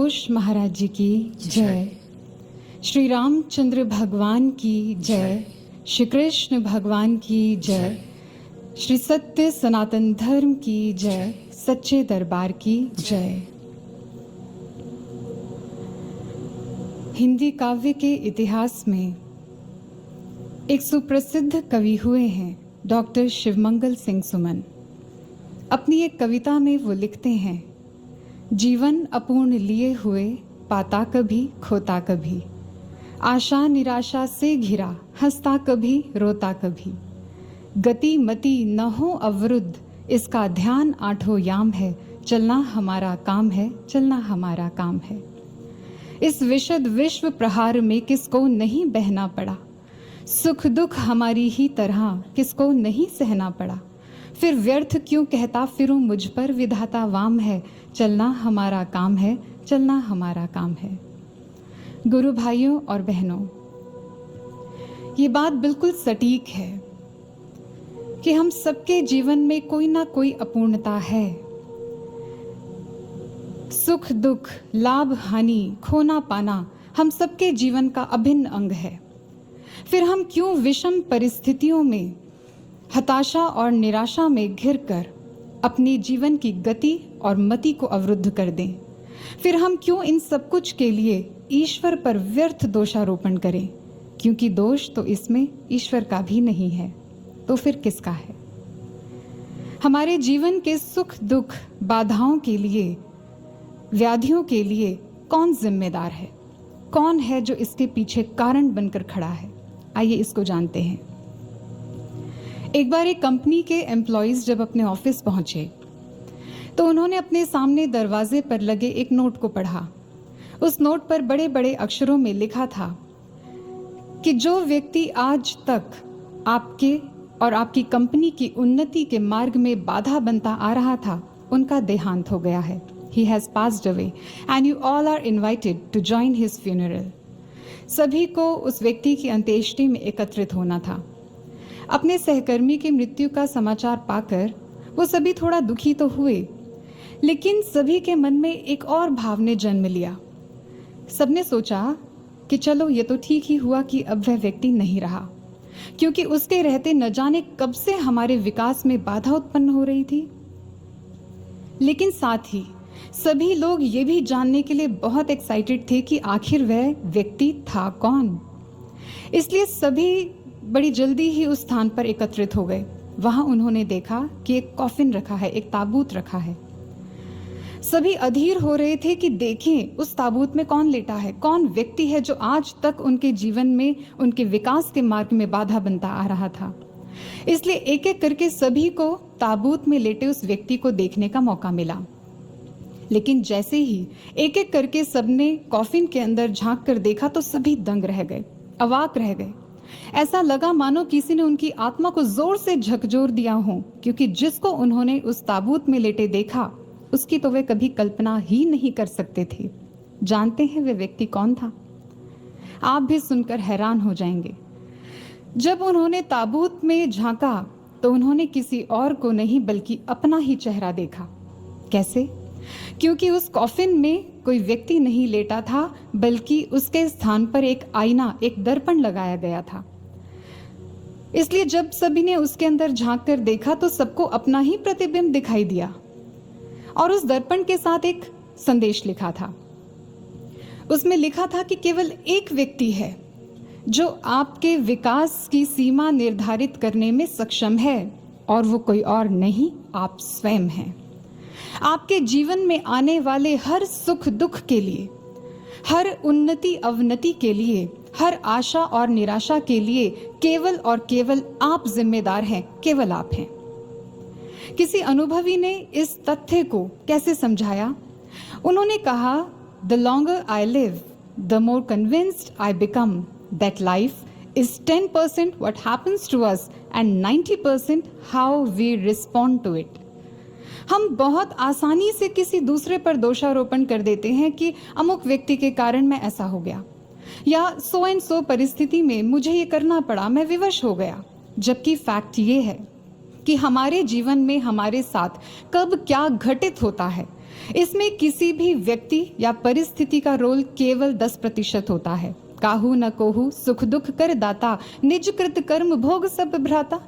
संतोष महाराज जी की जय, श्री रामचंद्र भगवान की जय, श्री कृष्ण भगवान की जय, श्री सत्य सनातन धर्म की जय, सच्चे दरबार की जय। हिंदी काव्य के इतिहास में एक सुप्रसिद्ध कवि हुए हैं डॉक्टर शिवमंगल सिंह सुमन। अपनी एक कविता में वो लिखते हैं, जीवन अपूर्ण लिए हुए पाता कभी खोता कभी, आशा निराशा से घिरा हंसता कभी रोता कभी, गति मति न हो अवरुद्ध इसका ध्यान आठों याम है, चलना हमारा काम है, चलना हमारा काम है। इस विशद विश्व प्रहार में किसको नहीं बहना पड़ा, सुख दुख हमारी ही तरह किसको नहीं सहना पड़ा, फिर व्यर्थ क्यों कहता फिरूं मुझ पर विधाता वाम है, चलना हमारा काम है, चलना हमारा काम है। गुरु भाइयों और बहनों, ये बात बिल्कुल सटीक है कि हम सबके जीवन में कोई ना कोई अपूर्णता है। सुख दुख, लाभ हानि, खोना पाना हम सबके जीवन का अभिन्न अंग है। फिर हम क्यों विषम परिस्थितियों में हताशा और निराशा में घिरकर अपने जीवन की गति और मति को अवरुद्ध कर दें? फिर हम क्यों इन सब कुछ के लिए ईश्वर पर व्यर्थ दोषारोपण करें? क्योंकि दोष तो इसमें ईश्वर का भी नहीं है, तो फिर किसका है? हमारे जीवन के सुख दुख, बाधाओं के लिए, व्याधियों के लिए कौन जिम्मेदार है? कौन है जो इसके पीछे कारण बनकर खड़ा है? आइए इसको जानते हैं। एक बार एक कंपनी के एम्प्लॉइज जब अपने ऑफिस पहुंचे तो उन्होंने अपने सामने दरवाजे पर लगे एक नोट को पढ़ा। उस नोट पर बड़े बड़े अक्षरों में लिखा था कि जो व्यक्ति आज तक आपके और आपकी कंपनी की उन्नति के मार्ग में बाधा बनता आ रहा था, उनका देहांत हो गया है। He has passed away and you all are invited to join his funeral. सभी को उस व्यक्ति की अंत्येष्टि में एकत्रित होना था। अपने सहकर्मी की मृत्यु का समाचार पाकर वो सभी थोड़ा दुखी तो हुए, लेकिन सभी के मन में एक और भाव ने जन्म लिया। सबने सोचा कि चलो ये तो ठीक ही हुआ कि अब वह व्यक्ति नहीं रहा, क्योंकि उसके रहते न जाने कब से हमारे विकास में बाधा उत्पन्न हो रही थी। लेकिन साथ ही सभी लोग ये भी जानने के लिए बहुत एक्साइटेड थे कि आखिर वह व्यक्ति था कौन। इसलिए सभी बड़ी जल्दी ही उस स्थान पर एकत्रित हो गए। वहां उन्होंने देखा कि एक कॉफिन रखा है, एक ताबूत रखा है। सभी अधीर हो रहे थे कि देखें उस ताबूत में कौन लेटा है, कौन व्यक्ति है जो आज तक उनके जीवन में, उनके विकास के मार्ग में बाधा बनता आ रहा था। इसलिए एक एक करके सभी को ताबूत में लेटे उस व्यक्ति को देखने का मौका मिला। लेकिन जैसे ही एक एक करके सबने कॉफिन के अंदर झांक कर देखा तो सभी दंग रह गए, अवाक रह गए। ऐसा लगा मानो किसी ने उनकी आत्मा को जोर से झकझोर दिया हो, क्योंकि जिसको उन्होंने उस ताबूत में लेटे देखा उसकी तो वे कभी कल्पना ही नहीं कर सकते थे। जानते हैं वे व्यक्ति कौन था? आप भी सुनकर हैरान हो जाएंगे। जब उन्होंने ताबूत में झांका तो उन्होंने किसी और को नहीं बल्कि अपना ही चेहरा देखा। कैसे? क्योंकि उस कॉफिन में कोई व्यक्ति नहीं लेटा था, बल्कि उसके स्थान पर एक आईना, एक दर्पण लगाया गया था। इसलिए जब सभी ने उसके अंदर झांक कर देखा तो सबको अपना ही प्रतिबिंब दिखाई दिया। और उस दर्पण के साथ एक संदेश लिखा था। उसमें लिखा था कि केवल एक व्यक्ति है जो आपके विकास की सीमा निर्धारित करने में सक्षम है, और वो कोई और नहीं, आप स्वयं हैं। आपके जीवन में आने वाले हर सुख दुख के लिए, हर उन्नति अवनति के लिए, हर आशा और निराशा के लिए केवल और केवल आप जिम्मेदार हैं, केवल आप हैं। किसी अनुभवी ने इस तथ्य को कैसे समझाया? उन्होंने कहा, the longer I live the more convinced I become that life is 10% what happens to us and 90% how we respond to it. हम बहुत आसानी से किसी दूसरे पर दोषारोपण कर देते हैं कि अमुक व्यक्ति के कारण मैं ऐसा हो गया, या सो एंड सो परिस्थिति में मुझे ये करना पड़ा, मैं विवश हो गया। जबकि फैक्ट ये है कि हमारे जीवन में हमारे साथ कब क्या घटित होता है, इसमें किसी भी व्यक्ति या परिस्थिति का रोल केवल 10% होता है। काहू न कोहू सुख दुख कर दाता, निज कृत कर्म भोग सब भ्राता।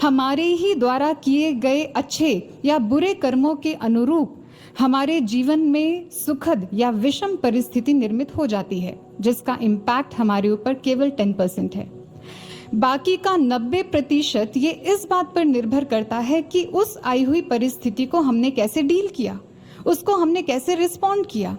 हमारे ही द्वारा किए गए अच्छे या बुरे कर्मों के अनुरूप हमारे जीवन में सुखद या विषम परिस्थिति निर्मित हो जाती है, जिसका इम्पैक्ट हमारे ऊपर केवल 10% है। बाकी का 90% ये इस बात पर निर्भर करता है कि उस आई हुई परिस्थिति को हमने कैसे डील किया, उसको हमने कैसे रिस्पॉन्ड किया।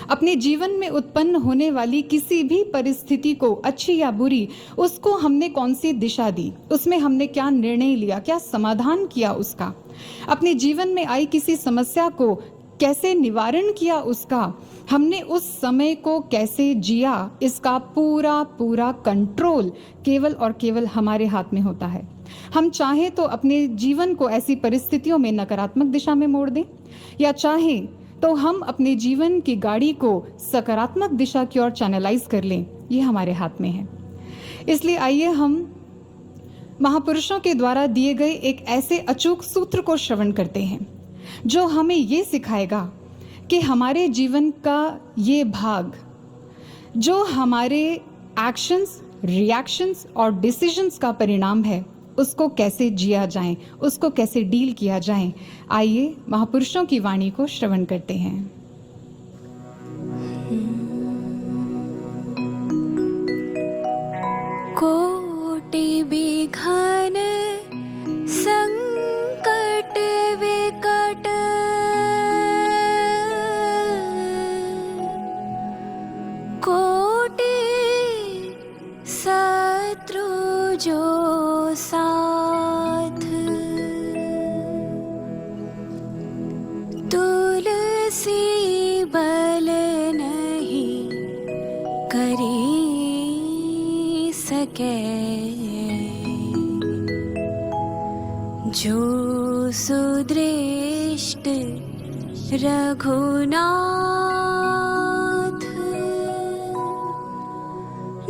अपने जीवन में उत्पन्न होने वाली किसी भी परिस्थिति को, अच्छी या बुरी, उसको हमने कौन सी दिशा दी, उसमें हमने क्या निर्णय लिया, क्या समाधान किया उसका, अपने जीवन में आई किसी समस्या को कैसे निवारण किया उसका, हमने उस समय को कैसे जिया, इसका पूरा पूरा कंट्रोल केवल और केवल हमारे हाथ में होता है। हम चाहें तो अपने जीवन को ऐसी परिस्थितियों में नकारात्मक दिशा में मोड़ दें, या चाहें तो हम अपने जीवन की गाड़ी को सकारात्मक दिशा की ओर चैनलाइज कर लें। ये हमारे हाथ में है। इसलिए आइए हम महापुरुषों के द्वारा दिए गए एक ऐसे अचूक सूत्र को श्रवण करते हैं जो हमें ये सिखाएगा कि हमारे जीवन का ये भाग, जो हमारे एक्शंस, रिएक्शंस और डिसीजंस का परिणाम है, उसको कैसे जिया जाए, उसको कैसे डील किया जाए। आइए महापुरुषों की वाणी को श्रवण करते हैं। कोटि विघ्न संकट विकट, कोटि शत्रु जो साथ, तुलसी बल नहीं करी सके, जो सुदृष्ट रघुनाथ,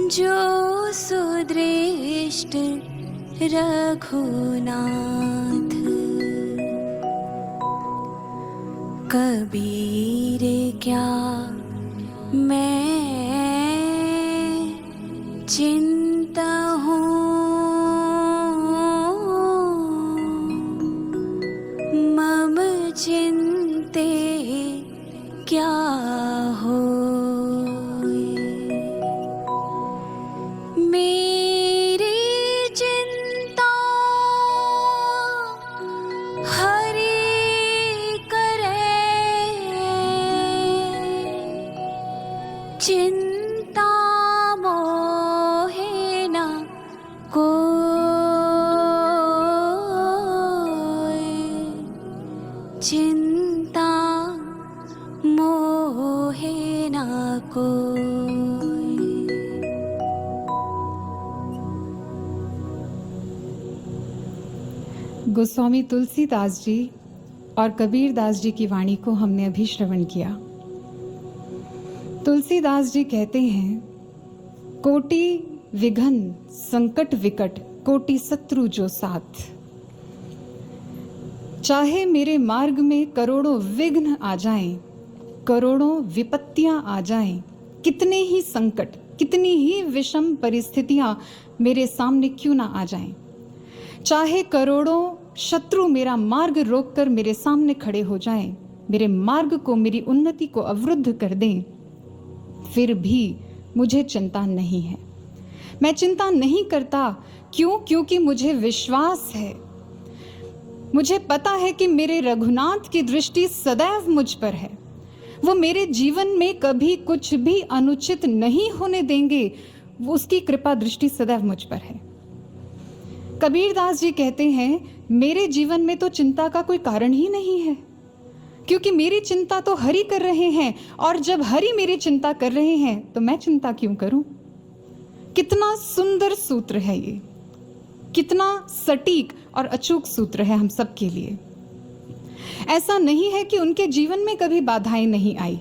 जो सुदृष्ट रघुनाथ। कबीर क्या मैं चिंता हूँ, मम चिंते क्या हो, चिंता मोहे न कोय, चिंता मोहे न कोय। गोस्वामी तुलसीदास जी और कबीर दास जी की वाणी को हमने अभी श्रवण किया। तुलसीदास जी कहते हैं, कोटि विघ्न संकट विकट, कोटि शत्रु जो साथ। चाहे मेरे मार्ग में करोड़ों विघ्न आ जाएं, करोड़ों विपत्तियां आ जाएं, कितने ही संकट, कितनी ही विषम परिस्थितियां मेरे सामने क्यों ना आ जाएं, चाहे करोड़ों शत्रु मेरा मार्ग रोककर मेरे सामने खड़े हो जाएं, मेरे मार्ग को, मेरी उन्नति को अवरुद्ध कर दें, फिर भी मुझे चिंता नहीं है। मैं चिंता नहीं करता। क्यों? क्योंकि मुझे विश्वास है, मुझे पता है कि मेरे रघुनाथ की दृष्टि सदैव मुझ पर है। वो मेरे जीवन में कभी कुछ भी अनुचित नहीं होने देंगे। उसकी कृपा दृष्टि सदैव मुझ पर है। कबीर दास जी कहते हैं, मेरे जीवन में तो चिंता का कोई कारण ही नहीं है, क्योंकि मेरी चिंता तो हरि कर रहे हैं, और जब हरि मेरी चिंता कर रहे हैं तो मैं चिंता क्यों करूं। कितना सुंदर सूत्र है ये, कितना सटीक और अचूक सूत्र है हम सब के लिए। ऐसा नहीं है कि उनके जीवन में कभी बाधाएं नहीं आई,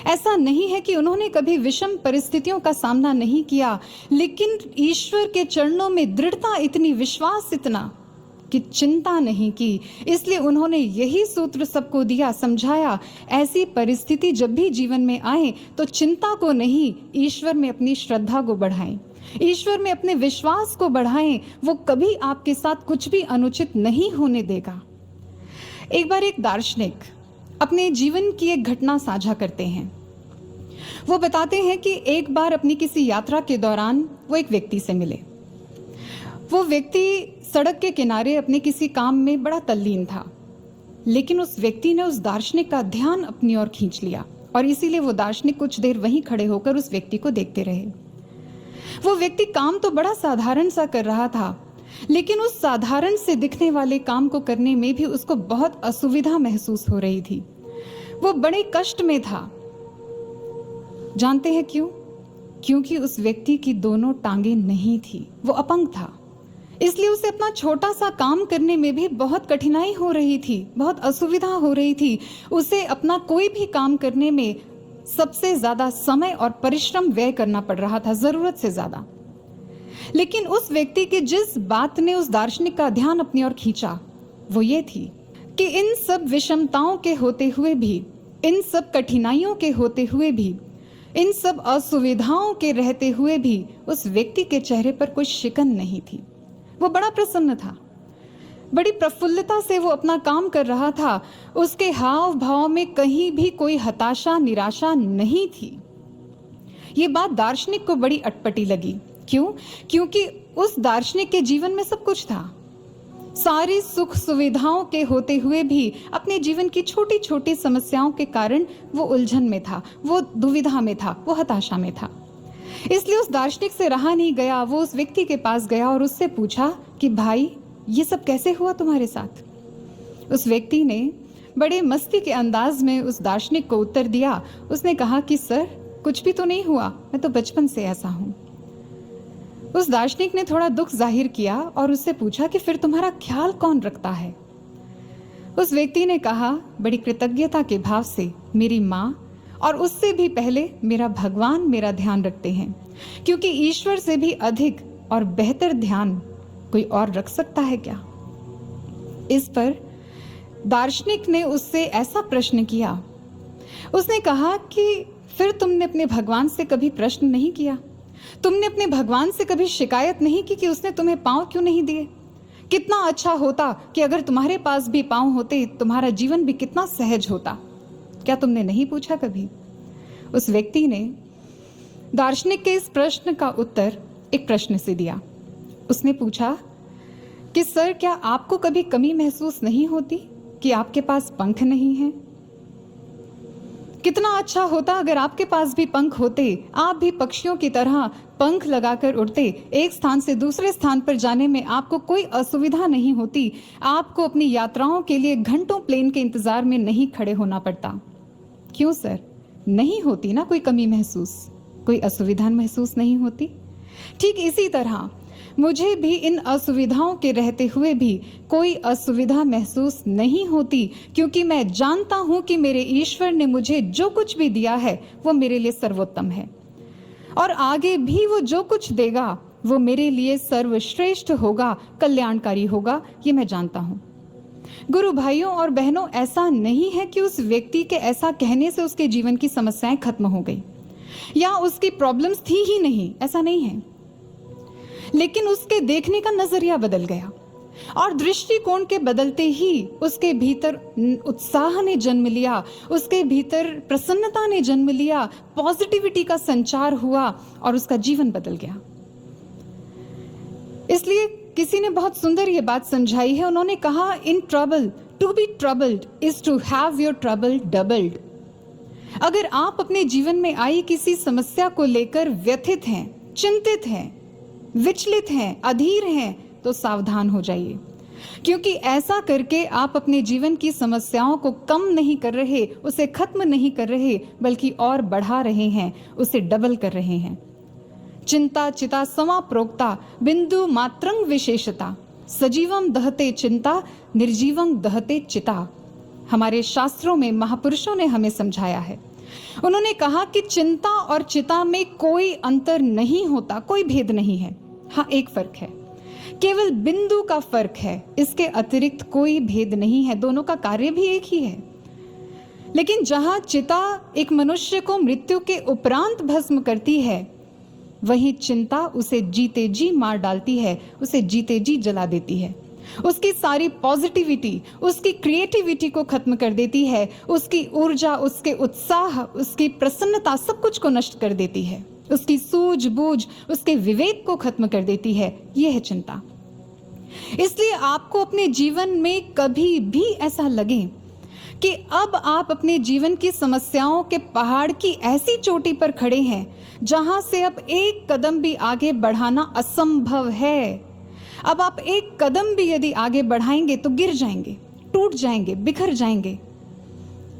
ऐसा नहीं है कि उन्होंने कभी विषम परिस्थितियों का सामना नहीं किया, लेकिन ईश्वर के चरणों में दृढ़ता इतनी, विश्वास इतना कि चिंता नहीं की, इसलिए उन्होंने यही सूत्र सबको दिया, समझाया, ऐसी परिस्थिति जब भी जीवन में आए तो चिंता को नहीं, ईश्वर में अपनी श्रद्धा को बढ़ाएं, ईश्वर में अपने विश्वास को बढ़ाएं। वो कभी आपके साथ कुछ भी अनुचित नहीं होने देगा। एक बार एक दार्शनिक अपने जीवन की एक घटना साझा करते हैं। वो बताते हैं कि एक बार अपनी किसी यात्रा के दौरान वो एक व्यक्ति से मिले। वो व्यक्ति सड़क के किनारे अपने किसी काम में बड़ा तल्लीन था, लेकिन उस व्यक्ति ने उस दार्शनिक का ध्यान अपनी ओर खींच लिया और इसीलिए वो दार्शनिक कुछ देर वहीं खड़े होकर उस व्यक्ति को देखते रहे। वो व्यक्ति काम तो बड़ा साधारण सा कर रहा था, लेकिन उस साधारण से दिखने वाले काम को करने में भी उसको बहुत असुविधा महसूस हो रही थी। वो बड़े कष्ट में था। जानते हैं क्यों? क्योंकि उस व्यक्ति की दोनों टांगें नहीं थी, वो अपंग था। इसलिए उसे अपना छोटा सा काम करने में भी बहुत कठिनाई हो रही थी, बहुत असुविधा हो रही थी। उसे अपना कोई भी काम करने में सबसे ज्यादा समय और परिश्रम व्यय करना पड़ रहा था, जरूरत से ज्यादा। लेकिन उस व्यक्ति की जिस बात ने उस दार्शनिक का ध्यान अपनी ओर खींचा वो ये थी कि इन सब विषमताओं के होते हुए भी, इन सब कठिनाइयों के होते हुए भी, इन सब असुविधाओं के रहते हुए भी उस व्यक्ति के चेहरे पर कोई शिकन नहीं थी। वो बड़ा प्रसन्न था, बड़ी प्रफुल्लता से वो अपना काम कर रहा था। उसके हाव भाव में कहीं भी कोई हताशा, निराशा नहीं थी। ये बात दार्शनिक को बड़ी अटपटी लगी। क्यों? क्योंकि उस दार्शनिक के जीवन में सब कुछ था। सारी सुख सुविधाओं के होते हुए भी अपने जीवन की छोटी छोटी समस्याओं के कारण वो उलझन में था, वो दुविधा में था, वो हताशा में था। इसलिए उस दार्शनिक से रहा नहीं गया। वो उस व्यक्ति के पास गया और उससे पूछा कि भाई, ये सब कैसे हुआ तुम्हारे साथ? उस व्यक्ति ने बड़े मस्ती के अंदाज में उस दार्शनिक को उत्तर दिया। उसने कहा कि सर, कुछ भी तो नहीं हुआ, मैं तो बचपन से ऐसा हूं। उस दार्शनिक ने थोड़ा दुख जाहिर किया और उससे पूछा कि फिर तुम्हारा ख्याल कौन रखता है? उस व्यक्ति ने कहा बड़ी कृतज्ञता के भाव से, मेरी माँ, और उससे भी पहले मेरा भगवान मेरा ध्यान रखते हैं, क्योंकि ईश्वर से भी अधिक और बेहतर ध्यान कोई और रख सकता है क्या? इस पर दार्शनिक ने उससे ऐसा प्रश्न किया। उसने कहा कि फिर तुमने अपने भगवान से कभी प्रश्न नहीं किया? तुमने अपने भगवान से कभी शिकायत नहीं की कि उसने तुम्हें पांव क्यों नहीं दिए? कितना अच्छा होता कि अगर तुम्हारे पास भी पांव होते, तुम्हारा जीवन भी कितना सहज होता। क्या तुमने नहीं पूछा कभी? उस व्यक्ति ने दार्शनिक के इस प्रश्न का उत्तर एक प्रश्न से दिया। उसने पूछा कि सर, क्या आपको कभी कमी महसूस नहीं होती कि आपके पास पंख नहीं है? कितना अच्छा होता अगर आपके पास भी पंख होते, आप भी पक्षियों की तरह पंख लगाकर उड़ते, एक स्थान से दूसरे स्थान पर जाने में आपको कोई असुविधा नहीं होती, आपको अपनी यात्राओं के लिए घंटों प्लेन के इंतजार में नहीं खड़े होना पड़ता। क्यों सर? नहीं होती ना कोई कमी महसूस, कोई असुविधा महसूस नहीं होती? ठीक इसी तरह मुझे भी इन असुविधाओं के रहते हुए भी कोई असुविधा महसूस नहीं होती, क्योंकि मैं जानता हूं कि मेरे ईश्वर ने मुझे जो कुछ भी दिया है वो मेरे लिए सर्वोत्तम है, और आगे भी वो जो कुछ देगा वो मेरे लिए सर्वश्रेष्ठ होगा, कल्याणकारी होगा, ये मैं जानता हूं। गुरु भाइयों और बहनों, ऐसा नहीं है कि उस व्यक्ति के ऐसा कहने से उसके जीवन की समस्याएं खत्म हो गई या उसकी प्रॉब्लम्स थी ही नहीं, ऐसा नहीं है। लेकिन उसके देखने का नजरिया बदल गया, और दृष्टिकोण के बदलते ही उसके भीतर उत्साह ने जन्म लिया, उसके भीतर प्रसन्नता ने जन्म लिया, पॉजिटिविटी का संचार हुआ और उसका जीवन बदल गया। इसलिए किसी ने बहुत सुंदर ये बात समझाई है। उन्होंने कहा, in trouble to be troubled is to have your trouble doubled. अगर आप अपने जीवन में आई किसी समस्या को लेकर व्यथित हैं, चिंतित हैं, विचलित हैं, अधीर हैं, तो सावधान हो जाइए, क्योंकि ऐसा करके आप अपने जीवन की समस्याओं को कम नहीं कर रहे, उसे खत्म नहीं कर रहे, बल्कि और बढ़ा रहे हैं, उसे डबल कर रहे हैं। चिंता चिता समा प्रोक्ता बिंदु मात्रं विशेषता, सजीवम दहते चिंता निर्जीवम दहते चिता। हमारे शास्त्रों में महापुरुषों ने हमें समझाया है। उन्होंने कहा कि चिंता और चिता में कोई अंतर नहीं होता, कोई भेद नहीं है। हाँ, एक फर्क है केवल बिंदु का फर्क है, इसके अतिरिक्त कोई भेद नहीं है, दोनों का कार्य भी एक ही है। लेकिन जहां चिता एक मनुष्य को मृत्यु के उपरांत भस्म करती है, वहीं चिंता उसे जीते जी मार डालती है, उसे जीते जी जला देती है, उसकी सारी पॉजिटिविटी, उसकी क्रिएटिविटी को खत्म कर देती है, उसकी ऊर्जा, उसके उत्साह, उसकी प्रसन्नता, सब कुछ को नष्ट कर देती है, उसकी सूझबूझ, उसके विवेक को खत्म कर देती है। यह है चिंता। इसलिए आपको अपने जीवन में कभी भी ऐसा लगे कि अब आप अपने जीवन की समस्याओं के पहाड़ की ऐसी चोटी पर खड़े हैं जहां से अब एक कदम भी आगे बढ़ाना असंभव है। अब आप एक कदम भी यदि आगे बढ़ाएंगे तो गिर जाएंगे, टूट जाएंगे, बिखर जाएंगे।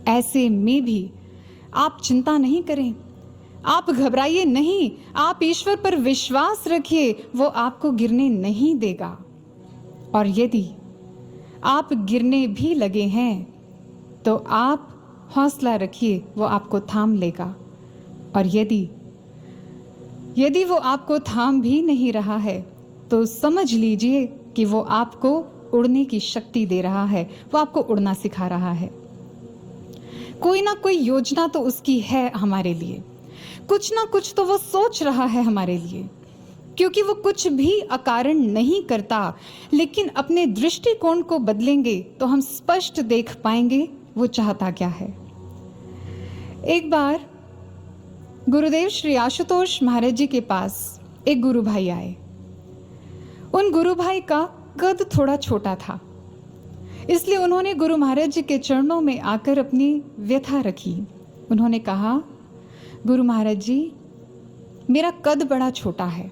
ऐसे में भी आप चिंता नहीं करें, आप घबराइए नहीं, आप ईश्वर पर विश्वास रखिए, वो आपको गिरने नहीं देगा। और यदि आप गिरने भी लगे हैं तो आप हौसला रखिए, वो आपको थाम लेगा। और यदि वो आपको थाम भी नहीं रहा है तो समझ लीजिए कि वो आपको उड़ने की शक्ति दे रहा है, वो आपको उड़ना सिखा रहा है। कोई ना कोई योजना तो उसकी है हमारे लिए, कुछ ना कुछ तो वो सोच रहा है हमारे लिए, क्योंकि वो कुछ भी अकारण नहीं करता। लेकिन अपने दृष्टिकोण को बदलेंगे तो हम स्पष्ट देख पाएंगे वो चाहता क्या है। एक बार गुरुदेव श्री आशुतोष महाराज जी के पास एक गुरु भाई आए। उन गुरु भाई का कद थोड़ा छोटा था, इसलिए उन्होंने गुरु महाराज जी के चरणों में आकर अपनी व्यथा रखी। उन्होंने कहा, गुरु महाराज जी, मेरा कद बड़ा छोटा है,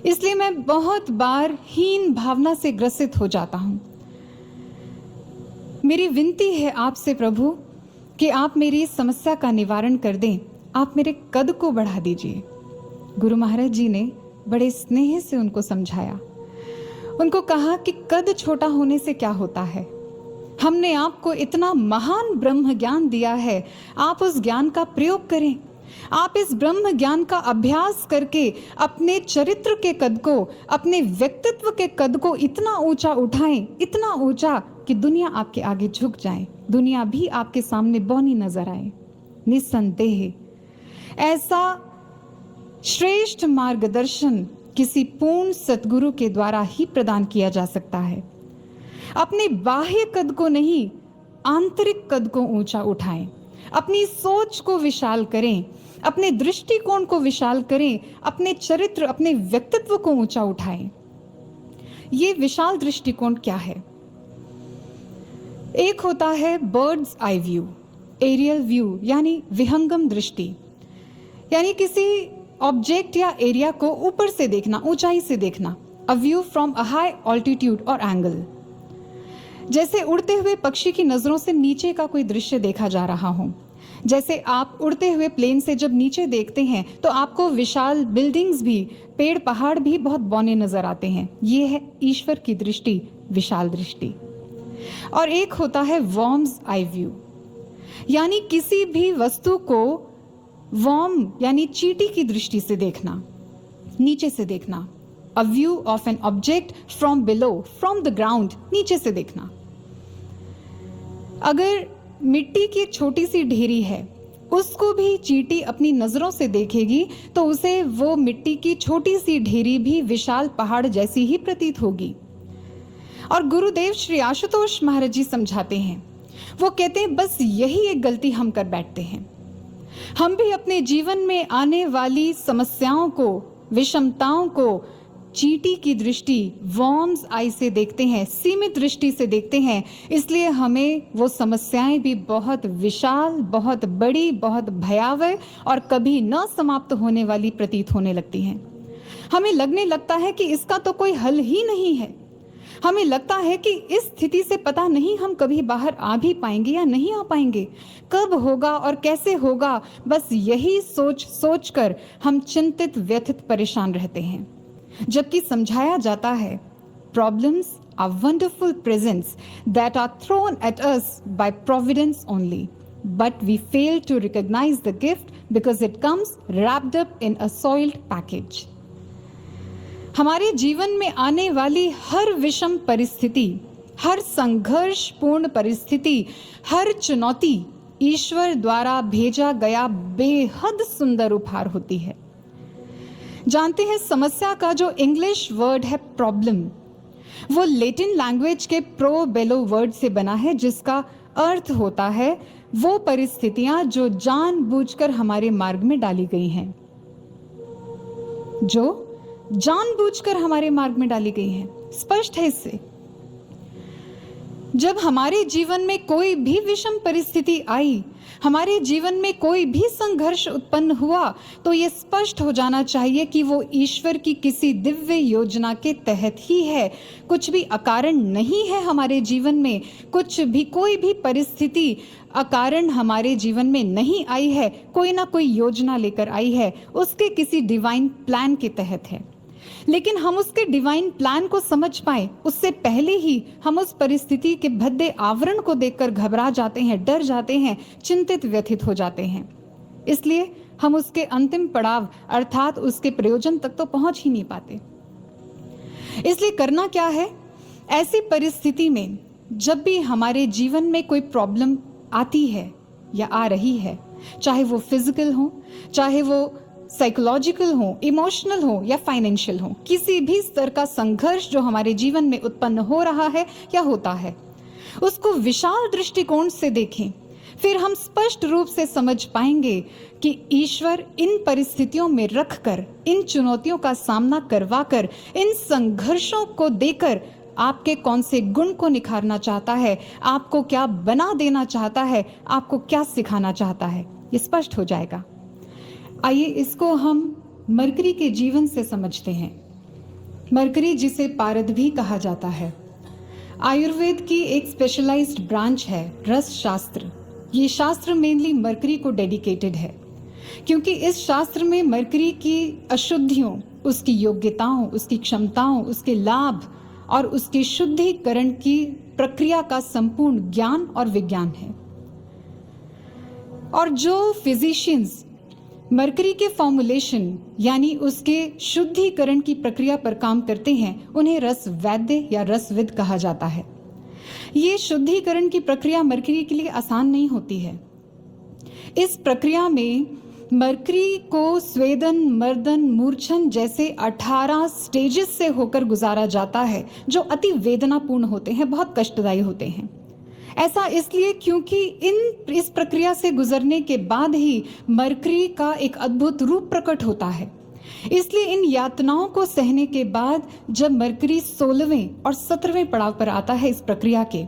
इसलिए मैं बहुत बार हीन भावना से ग्रसित हो जाता हूं। मेरी विनती है आपसे प्रभु कि आप मेरी इस समस्या का निवारण कर दें, आप मेरे कद को बढ़ा दीजिए। गुरु महाराज जी ने बड़े स्नेह से उनको समझाया, उनको कहा कि कद छोटा होने से क्या होता है, हमने आपको इतना महान ब्रह्म ज्ञान दिया है, आप उस ज्ञान का प्रयोग करें। आप इस ब्रह्म ज्ञान का अभ्यास करके अपने चरित्र के कद को, अपने व्यक्तित्व के कद को इतना ऊंचा उठाएं, इतना ऊंचा कि दुनिया आपके आगे झुक जाए, दुनिया भी आपके सामने बौनी नजर आए। निस्संदेह ऐसा श्रेष्ठ मार्गदर्शन किसी पूर्ण सद्गुरु के द्वारा ही प्रदान किया जा सकता है। अपने बाह्य कद को नहीं, आंतरिक कद को ऊंचा उठाएं, अपनी सोच को विशाल करें, अपने दृष्टिकोण को विशाल करें, अपने चरित्र, अपने व्यक्तित्व को ऊंचा उठाएं। ये विशाल दृष्टिकोण क्या है? एक होता है bird's eye view, aerial view, यानी विहंगम दृष्टि, यानी किसी ऑब्जेक्ट या एरिया को ऊपर से देखना, ऊंचाई से देखना, a view from a high altitude और एंगल। जैसे उड़ते हुए पक्षी की नजरों से नीचे का कोई दृश्य देखा जा रहा हो। जैसे आप उड़ते हुए प्लेन से जब नीचे देखते हैं तो आपको विशाल बिल्डिंग्स भी, पेड़ पहाड़ भी बहुत बौने नजर आते हैं। ये है ईश्वर की दृष्टि, विशाल दृष्टि। और एक होता है वर्म्स आई व्यू, यानी किसी भी वस्तु को वर्म यानी चींटी की दृष्टि से देखना, नीचे से देखना, a view of an object from below, from the ground, नीचे से देखना। अगर मिट्टी की छोटी सी ढेरी है, उसको भी चींटी अपनी नजरों से देखेगी तो उसे वो मिट्टी की छोटी सी ढेरी भी विशाल पहाड़ जैसी ही प्रतीत होगी। और गुरुदेव श्री आशुतोष महाराज जी समझाते हैं, वो कहते हैं बस यही एक गलती हम कर बैठते हैं। हम भी अपने जीवन में आने वाली समस्याओं को, विषमताओं को चींटी की दृष्टि, वर्म्स आई से देखते हैं, सीमित दृष्टि से देखते हैं। इसलिए हमें वो समस्याएं भी बहुत विशाल, बहुत बड़ी, बहुत भयावह और कभी न समाप्त होने वाली प्रतीत होने लगती हैं। हमें लगने लगता है कि इसका तो कोई हल ही नहीं है। हमें लगता है कि इस स्थिति से पता नहीं हम कभी बाहर आ भी पाएंगे या नहीं आ पाएंगे, कब होगा और कैसे होगा। बस यही सोच सोच कर हम चिंतित, व्यथित, परेशान रहते हैं। जबकि समझाया जाता है, problems are wonderful presents that are thrown at us by providence only, but we fail to recognise the gift because it comes wrapped up in a soiled package. हमारे जीवन में आने वाली हर विषम परिस्थिति, हर संघर्षपूर्ण परिस्थिति, हर चुनौती ईश्वर द्वारा भेजा गया बेहद सुंदर उपहार होती है। जानते हैं, समस्या का जो इंग्लिश वर्ड है प्रॉब्लम, वो लैटिन लैंग्वेज के प्रो बेलो वर्ड से बना है, जिसका अर्थ होता है वो परिस्थितियां जो जानबूझकर हमारे मार्ग में डाली गई हैं, जो जानबूझकर हमारे मार्ग में डाली गई हैं। स्पष्ट है इससे। जब हमारे जीवन में कोई भी विषम परिस्थिति आई, हमारे जीवन में कोई भी संघर्ष उत्पन्न हुआ, तो यह स्पष्ट हो जाना चाहिए कि वो ईश्वर की किसी दिव्य योजना के तहत ही है। कुछ भी अकारण नहीं है हमारे जीवन में, कोई भी परिस्थिति अकारण हमारे जीवन में नहीं आई है, कोई ना कोई योजना लेकर आई है, उसके किसी डिवाइन प्लान के तहत है। लेकिन हम उसके डिवाइन प्लान को समझ पाए उससे पहले ही हम उस परिस्थिति के भद्दे आवरण को देखकर घबरा जाते हैं, डर जाते हैं, चिंतित व्यथित हो जाते हैं। इसलिए हम उसके अंतिम पड़ाव अर्थात उसके प्रयोजन तक तो पहुंच ही नहीं पाते। इसलिए करना क्या है, ऐसी परिस्थिति में जब भी हमारे जीवन में कोई प्रॉब्लम आती है या आ रही है, चाहे वो फिजिकल हो, चाहे वो साइकोलॉजिकल हो, इमोशनल हो या फाइनेंशियल हो, किसी भी स्तर का संघर्ष जो हमारे जीवन में उत्पन्न हो रहा है या होता है, उसको विशाल दृष्टिकोण से देखें। फिर हम स्पष्ट रूप से समझ पाएंगे कि ईश्वर इन परिस्थितियों में रखकर, इन चुनौतियों का सामना करवाकर, इन संघर्षों को देकर आपके कौन से गुण को निखारना चाहता है, आपको क्या बना देना चाहता है, आपको क्या सिखाना चाहता है, ये स्पष्ट हो जाएगा। आइए इसको हम मरकरी के जीवन से समझते हैं। मरकरी, जिसे पारद भी कहा जाता है, आयुर्वेद की एक स्पेशलाइज्ड ब्रांच है, रस शास्त्र। ये शास्त्र मेनली मरकरी को डेडिकेटेड है, क्योंकि इस शास्त्र में मरकरी की अशुद्धियों, उसकी योग्यताओं, उसकी क्षमताओं, उसके लाभ और उसकी शुद्धिकरण की प्रक्रिया का संपूर्ण ज्ञान और विज्ञान है। और जो फिजिशियंस मरकरी के फॉर्मुलेशन यानी उसके शुद्धिकरण की प्रक्रिया पर काम करते हैं, उन्हें रस वैद्य या रसविद कहा जाता है। ये शुद्धिकरण की प्रक्रिया मरकरी के लिए आसान नहीं होती है। इस प्रक्रिया में मरकरी को स्वेदन, मर्दन, मूर्छन जैसे 18 स्टेजेस से होकर गुजारा जाता है, जो अति वेदनापूर्ण होते हैं, बहुत कष्टदायी होते हैं। ऐसा इसलिए क्योंकि इस प्रक्रिया से गुजरने के बाद ही मरकरी का एक अद्भुत रूप प्रकट होता है। इसलिए इन यातनाओं को सहने के बाद जब मरकरी 16वें और 17वें पड़ाव पर आता है इस प्रक्रिया के,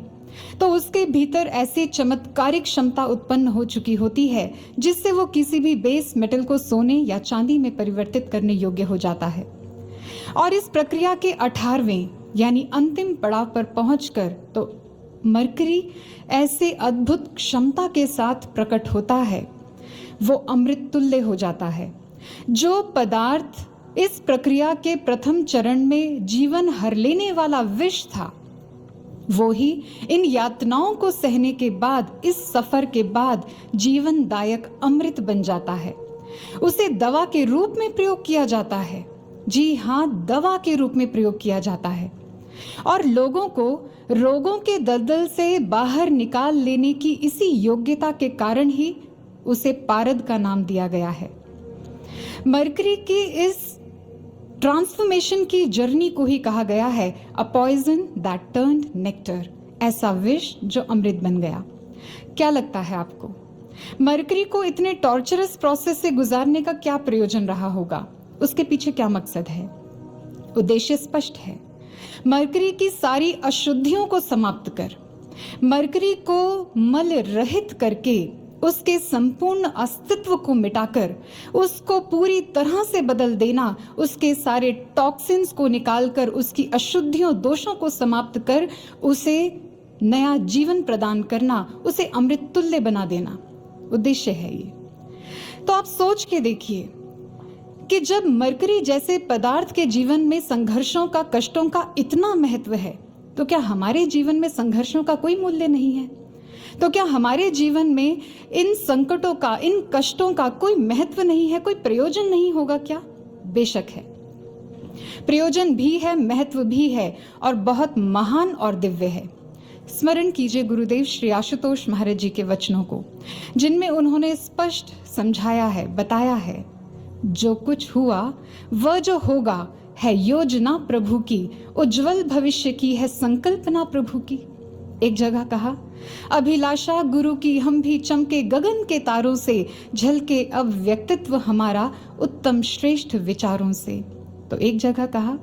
तो उसके भीतर ऐसी चमत्कारिक क्षमता उत्पन्न हो चुकी होती है जिससे वो किसी भी बेस मेटल को सोने या चांदी में परिवर्तित करने योग्य हो जाता है। और इस प्रक्रिया के 18वें यानी अंतिम पड़ाव पर पहुंचकर तो मरकरी ऐसे अद्भुत क्षमता के साथ प्रकट होता है, वो अमृत तुल्य हो जाता है। जो पदार्थ इस प्रक्रिया के प्रथम चरण में जीवन हर लेने वाला विष था, वो ही इन यातनाओं को सहने के बाद, इस सफर के बाद जीवनदायक अमृत बन जाता है। उसे दवा के रूप में प्रयोग किया जाता है। जी हाँ, दवा के रूप में प्रयोग किया जाता है। और लोगों को रोगों के दलदल से बाहर निकाल लेने की इसी योग्यता के कारण ही उसे पारद का नाम दिया गया है। मरकरी की इस ट्रांसफॉर्मेशन की जर्नी को ही कहा गया है a poison that turned nectar, ऐसा विष जो अमृत बन गया। क्या लगता है आपको, मरकरी को इतने टॉर्चरस प्रोसेस से गुजारने का क्या प्रयोजन रहा होगा? उसके पीछे क्या मकसद है? उद्देश्य स्पष्ट है। मरकरी की सारी अशुद्धियों को समाप्त कर, मरकरी को मल रहित करके, उसके संपूर्ण अस्तित्व को मिटाकर उसको पूरी तरह से बदल देना, उसके सारे टॉक्सिन्स को निकालकर, उसकी अशुद्धियों, दोषों को समाप्त कर उसे नया जीवन प्रदान करना, उसे अमृत तुल्य बना देना, उद्देश्य है ये। तो आप सोच के देखिए कि जब मरकरी जैसे पदार्थ के जीवन में संघर्षों का, कष्टों का इतना महत्व है, तो क्या हमारे जीवन में संघर्षों का कोई मूल्य नहीं है? तो क्या हमारे जीवन में इन संकटों का, इन कष्टों का कोई महत्व नहीं है, कोई प्रयोजन नहीं होगा क्या? बेशक है। प्रयोजन भी है, महत्व भी है और बहुत महान और दिव्य है। स्मरण कीजिए गुरुदेव श्री आशुतोष महाराज जी के वचनों को, जिनमें उन्होंने स्पष्ट समझाया है, बताया है, जो कुछ हुआ वह जो होगा है योजना प्रभु की, उज्जवल भविष्य की है संकल्पना प्रभु की। एक जगह कहा, अभिलाषा गुरु की हम भी चमके गगन के तारों से, झलके अब व्यक्तित्व हमारा उत्तम श्रेष्ठ विचारों से। तो एक जगह कहा,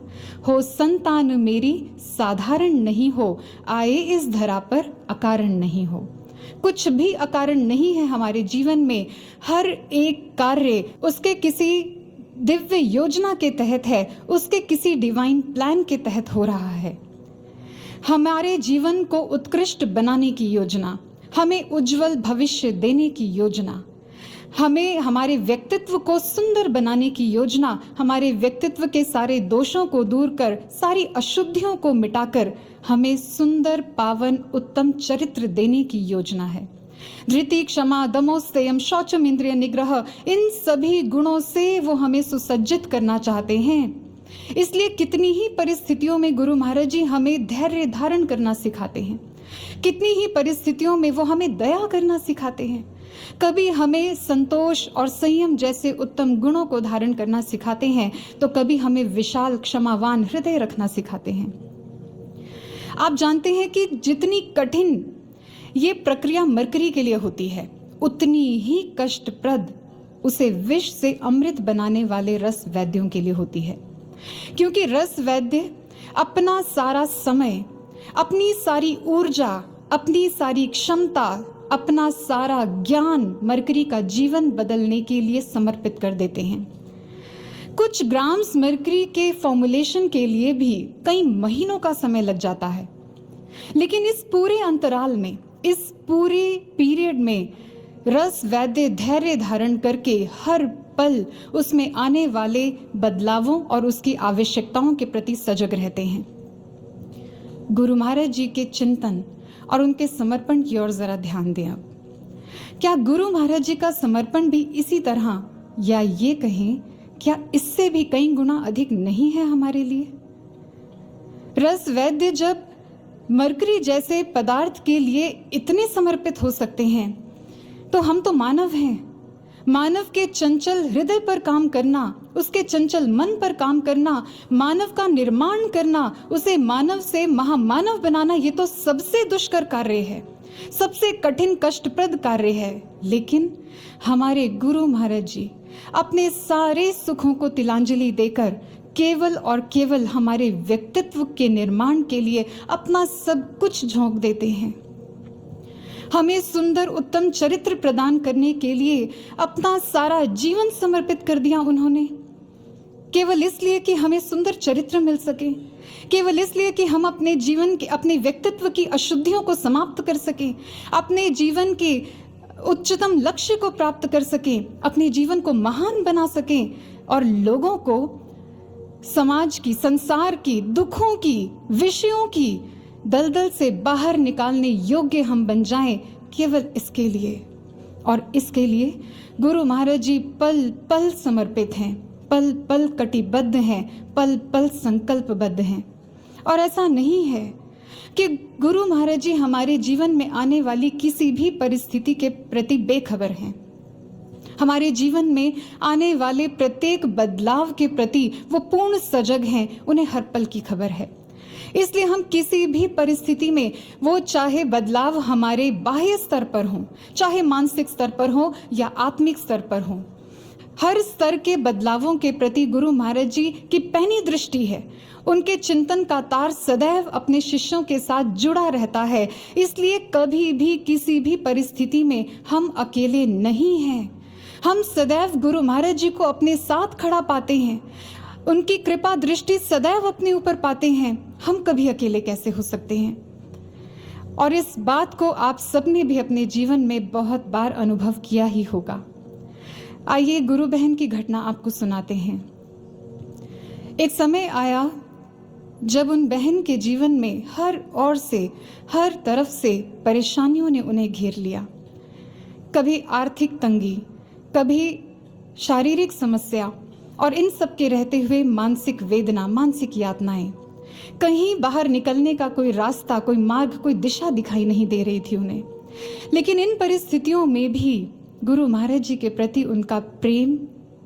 हो संतान मेरी साधारण नहीं हो, आए इस धरा पर अकारण नहीं हो। कुछ भी अकारण नहीं है हमारे जीवन में, हर एक कार्य उसके किसी दिव्य योजना के तहत है, उसके किसी डिवाइन प्लान के तहत हो रहा है। हमारे जीवन को उत्कृष्ट बनाने की योजना, हमें उज्जवल भविष्य देने की योजना, हमें हमारे व्यक्तित्व को सुंदर बनाने की योजना, हमारे व्यक्तित्व के सारे दोषों को दूर कर, सारी अशुद्धियों को मिटाकर हमें सुंदर पावन उत्तम चरित्र देने की योजना है। धृति, क्षमा, दमोस्तयम, शौचम, इंद्रिय निग्रह, इन सभी गुणों से वो हमें सुसज्जित करना चाहते हैं। इसलिए कितनी ही परिस्थितियों में गुरु महाराज जी हमें धैर्य धारण करना सिखाते हैं, कितनी ही परिस्थितियों में वो हमें दया करना सिखाते हैं, कभी हमें संतोष और संयम जैसे उत्तम गुणों को धारण करना सिखाते हैं, तो कभी हमें विशाल क्षमावान हृदय रखना सिखाते हैं। आप जानते हैं कि जितनी कठिन ये प्रक्रिया मरकरी के लिए होती है, उतनी ही कष्टप्रद उसे विष से अमृत बनाने वाले रस वैद्यों के लिए होती है। क्योंकि रस वैद्य अपना सारा समय, अपनी सारी ऊर्जा, अपनी सारी क्षमता, अपना सारा ज्ञान मरकरी का जीवन बदलने के लिए समर्पित कर देते हैं। कुछ ग्राम्स मरकरी के फॉर्मुलेशन के लिए भी कई महीनों का समय लग जाता है, लेकिन इस पूरे अंतराल में, इस पूरे पीरियड में रस वैद्य धैर्य धारण करके हर पल उसमें आने वाले बदलावों और उसकी आवश्यकताओं के प्रति सजग रहते हैं। गुरु महाराज जी के चिंतन और उनके समर्पण की ओर जरा ध्यान दें। अब क्या गुरु महाराज जी का समर्पण भी इसी तरह, या ये कहें क्या इससे भी कई गुना अधिक नहीं है हमारे लिए? रस वैद्य जब मरकरी जैसे पदार्थ के लिए इतने समर्पित हो सकते हैं, तो हम तो मानव हैं। मानव के चंचल हृदय पर काम करना, उसके चंचल मन पर काम करना, मानव का निर्माण करना, उसे मानव से महामानव बनाना, ये तो सबसे दुष्कर कार्य है, सबसे कठिन कष्टप्रद कार्य है। लेकिन हमारे गुरु महाराज जी अपने सारे सुखों को तिलांजलि देकर केवल और केवल हमारे व्यक्तित्व के निर्माण के लिए अपना सब कुछ झोंक देते हैं। हमें सुंदर उत्तम चरित्र प्रदान करने के लिए अपना सारा जीवन समर्पित कर दिया उन्होंने, केवल इसलिए कि हमें सुंदर चरित्र मिल सके, केवल इसलिए कि हम अपने जीवन के, अपने व्यक्तित्व की अशुद्धियों को समाप्त कर सके, अपने जीवन के उच्चतम लक्ष्य को प्राप्त कर सके, अपने जीवन को महान बना सके और लोगों को समाज की, संसार की, दुखों की, विषयों की दलदल से बाहर निकालने योग्य हम बन जाएं, केवल इसके लिए। और इसके लिए गुरु महाराज जी पल पल समर्पित हैं, पल पल कटिबद्ध हैं, पल पल संकल्पबद्ध हैं। और ऐसा नहीं है कि गुरु महाराज जी हमारे जीवन में आने वाली किसी भी परिस्थिति के प्रति बेखबर हैं। हमारे जीवन में आने वाले प्रत्येक बदलाव के प्रति वो पूर्ण सजग हैं, उन्हें हर पल की खबर है। इसलिए हम किसी भी परिस्थिति में, वो चाहे बदलाव हमारे बाह्य स्तर पर हो, चाहे मानसिक स्तर पर हो या आत्मिक स्तर पर हो, हर स्तर के बदलावों के प्रति गुरु महाराज जी की पैनी दृष्टि है। उनके चिंतन का तार सदैव अपने शिष्यों के साथ जुड़ा रहता है। इसलिए कभी भी किसी भी परिस्थिति में हम अकेले नहीं हैं। हम सदैव गुरु महाराज जी को अपने साथ खड़ा पाते हैं, उनकी कृपा दृष्टि सदैव अपने ऊपर पाते हैं। हम कभी अकेले कैसे हो सकते हैं? और इस बात को आप सबने भी अपने जीवन में बहुत बार अनुभव किया ही होगा। आइए गुरु बहन की घटना आपको सुनाते हैं। एक समय आया जब उन बहन के जीवन में हर ओर से, हर तरफ से परेशानियों ने उन्हें घेर लिया। कभी आर्थिक तंगी, कभी शारीरिक समस्या, और इन सब के रहते हुए मानसिक वेदना, मानसिक यातनाएं। कहीं बाहर निकलने का कोई रास्ता, कोई मार्ग, कोई दिशा दिखाई नहीं दे रही थी उन्हें। लेकिन इन परिस्थितियों में भी गुरु महाराज जी के प्रति उनका प्रेम,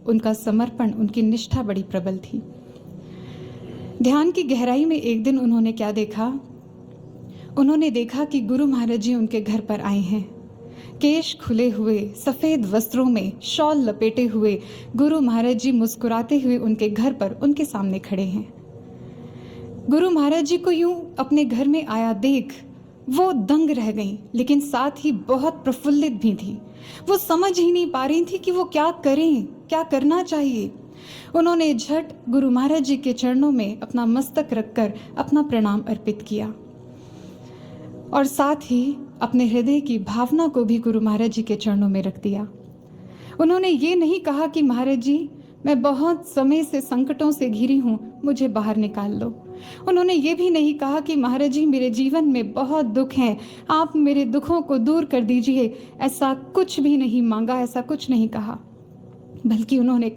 उनका समर्पण, उनकी निष्ठा बड़ी प्रबल थी। ध्यान की गहराई में एक दिन उन्होंने क्या देखा? उन्होंने देखा कि गुरु महाराज जी उनके घर पर आए हैं। केश खुले हुए, सफेद वस्त्रों में, शॉल लपेटे हुए गुरु महाराज जी मुस्कुराते हुए उनके घर पर, उनके सामने खड़े हैं। गुरु महाराज जी को यूं अपने घर में आया देख वो दंग रह गईं, लेकिन साथ ही बहुत प्रफुल्लित भी थी। वो समझ ही नहीं पा रही थी कि वो क्या करें, क्या करना चाहिए। उन्होंने झट गुरु महाराज जी के चरणों में अपना मस्तक रखकर अपना प्रणाम अर्पित किया और साथ ही अपने हृदय की भावना को भी गुरु महाराज जी के चरणों में रख दिया। उन्होंने ये नहीं कहा कि महाराज जी मैं बहुत समय से संकटों से घिरी हूँ, मुझे बाहर निकाल लो। उन्होंने ये भी नहीं कहा कि महाराज जी मेरे जीवन में बहुत दुख हैं, आप मेरे दुखों को दूर कर दीजिए। ऐसा कुछ भी नहीं मांगा, ऐसा कुछ नहीं कहा। बल्कि उन्होंने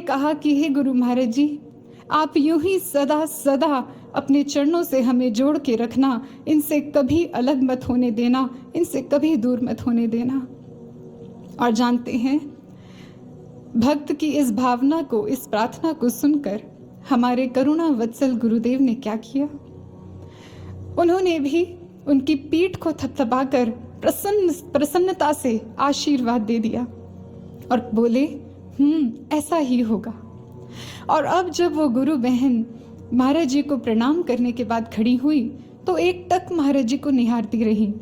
कहा कि हे गुरु महाराज जी, आप यूं ही सदा सदा अपने चरणों से हमें जोड़ के रखना, इनसे कभी अलग मत होने देना, इनसे कभी दूर मत होने देना। और जानते हैं, भक्त की इस भावना को, इस प्रार्थना को सुनकर हमारे करुणा वत्सल गुरुदेव ने क्या किया? उन्होंने भी उनकी पीठ को थपथपाकर प्रसन्नता से आशीर्वाद दे दिया और बोले, ऐसा ही होगा। और अब जब वो गुरु बहन महाराज जी को प्रणाम करने के बाद खड़ी हुई तो एक टक महाराज जी को निहारती रही।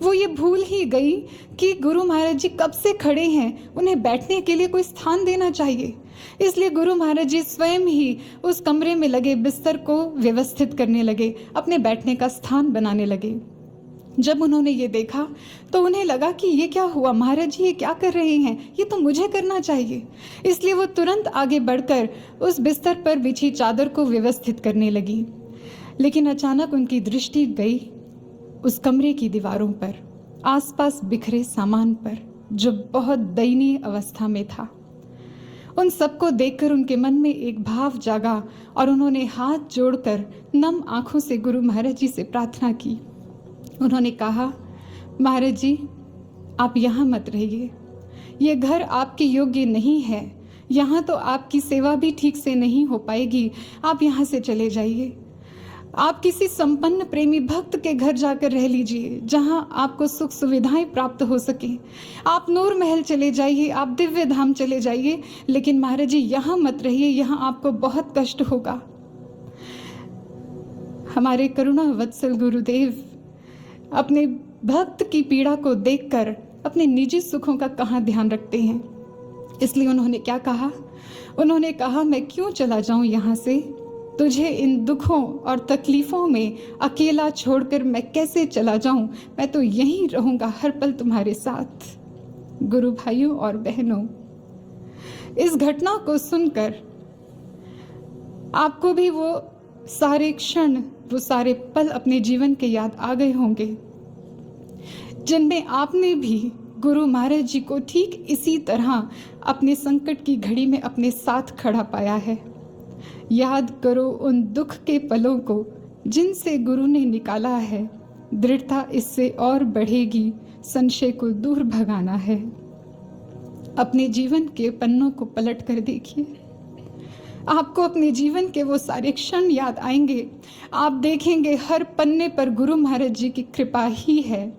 वो ये भूल ही गई कि गुरु महाराज जी कब से खड़े हैं, उन्हें बैठने के लिए कोई स्थान देना चाहिए। इसलिए गुरु महाराज जी स्वयं ही उस कमरे में लगे बिस्तर को व्यवस्थित करने लगे, अपने बैठने का स्थान बनाने लगे। जब उन्होंने ये देखा तो उन्हें लगा कि ये क्या हुआ, महाराज जी ये क्या कर रहे हैं, ये तो मुझे करना चाहिए। इसलिए वो तुरंत आगे बढ़कर उस बिस्तर पर बिछी चादर को व्यवस्थित करने लगी। लेकिन अचानक उनकी दृष्टि गई उस कमरे की दीवारों पर, आसपास बिखरे सामान पर, जो बहुत दयनीय अवस्था में था। उन सबको देखकर उनके मन में एक भाव जागा और उन्होंने हाथ जोड़कर नम आंखों से गुरु महाराज जी से प्रार्थना की। उन्होंने कहा, महाराज जी आप यहाँ मत रहिए, ये घर आपके योग्य नहीं है, यहाँ तो आपकी सेवा भी ठीक से नहीं हो पाएगी, आप यहाँ से चले जाइए। आप किसी संपन्न प्रेमी भक्त के घर जाकर रह लीजिए, जहाँ आपको सुख सुविधाएं प्राप्त हो सके। आप नूर महल चले जाइए, आप दिव्य धाम चले जाइए, लेकिन महाराज जी यहाँ मत रहिए, यहाँ आपको बहुत कष्ट होगा। हमारे करुणा वत्सल गुरुदेव अपने भक्त की पीड़ा को देखकर अपने निजी सुखों का कहाँ ध्यान रखते हैं। इसलिए उन्होंने क्या कहा? उन्होंने कहा, मैं क्यों चला जाऊं यहाँ से, तुझे इन दुखों और तकलीफों में अकेला छोड़कर मैं कैसे चला जाऊं, मैं तो यहीं रहूंगा हर पल तुम्हारे साथ। गुरु भाइयों और बहनों, इस घटना को सुनकर आपको भी वो सारे क्षण, वो सारे पल अपने जीवन के याद आ गए होंगे, जिनमें आपने भी गुरु महाराज जी को ठीक इसी तरह अपने संकट की घड़ी में अपने साथ खड़ा पाया है। याद करो उन दुख के पलों को जिनसे गुरु ने निकाला है, दृढ़ता इससे और बढ़ेगी, संशय को दूर भगाना है। अपने जीवन के पन्नों को पलट कर देखिए, आपको अपने जीवन के वो सारे क्षण याद आएंगे। आप देखेंगे हर पन्ने पर गुरु महाराज जी की कृपा ही है।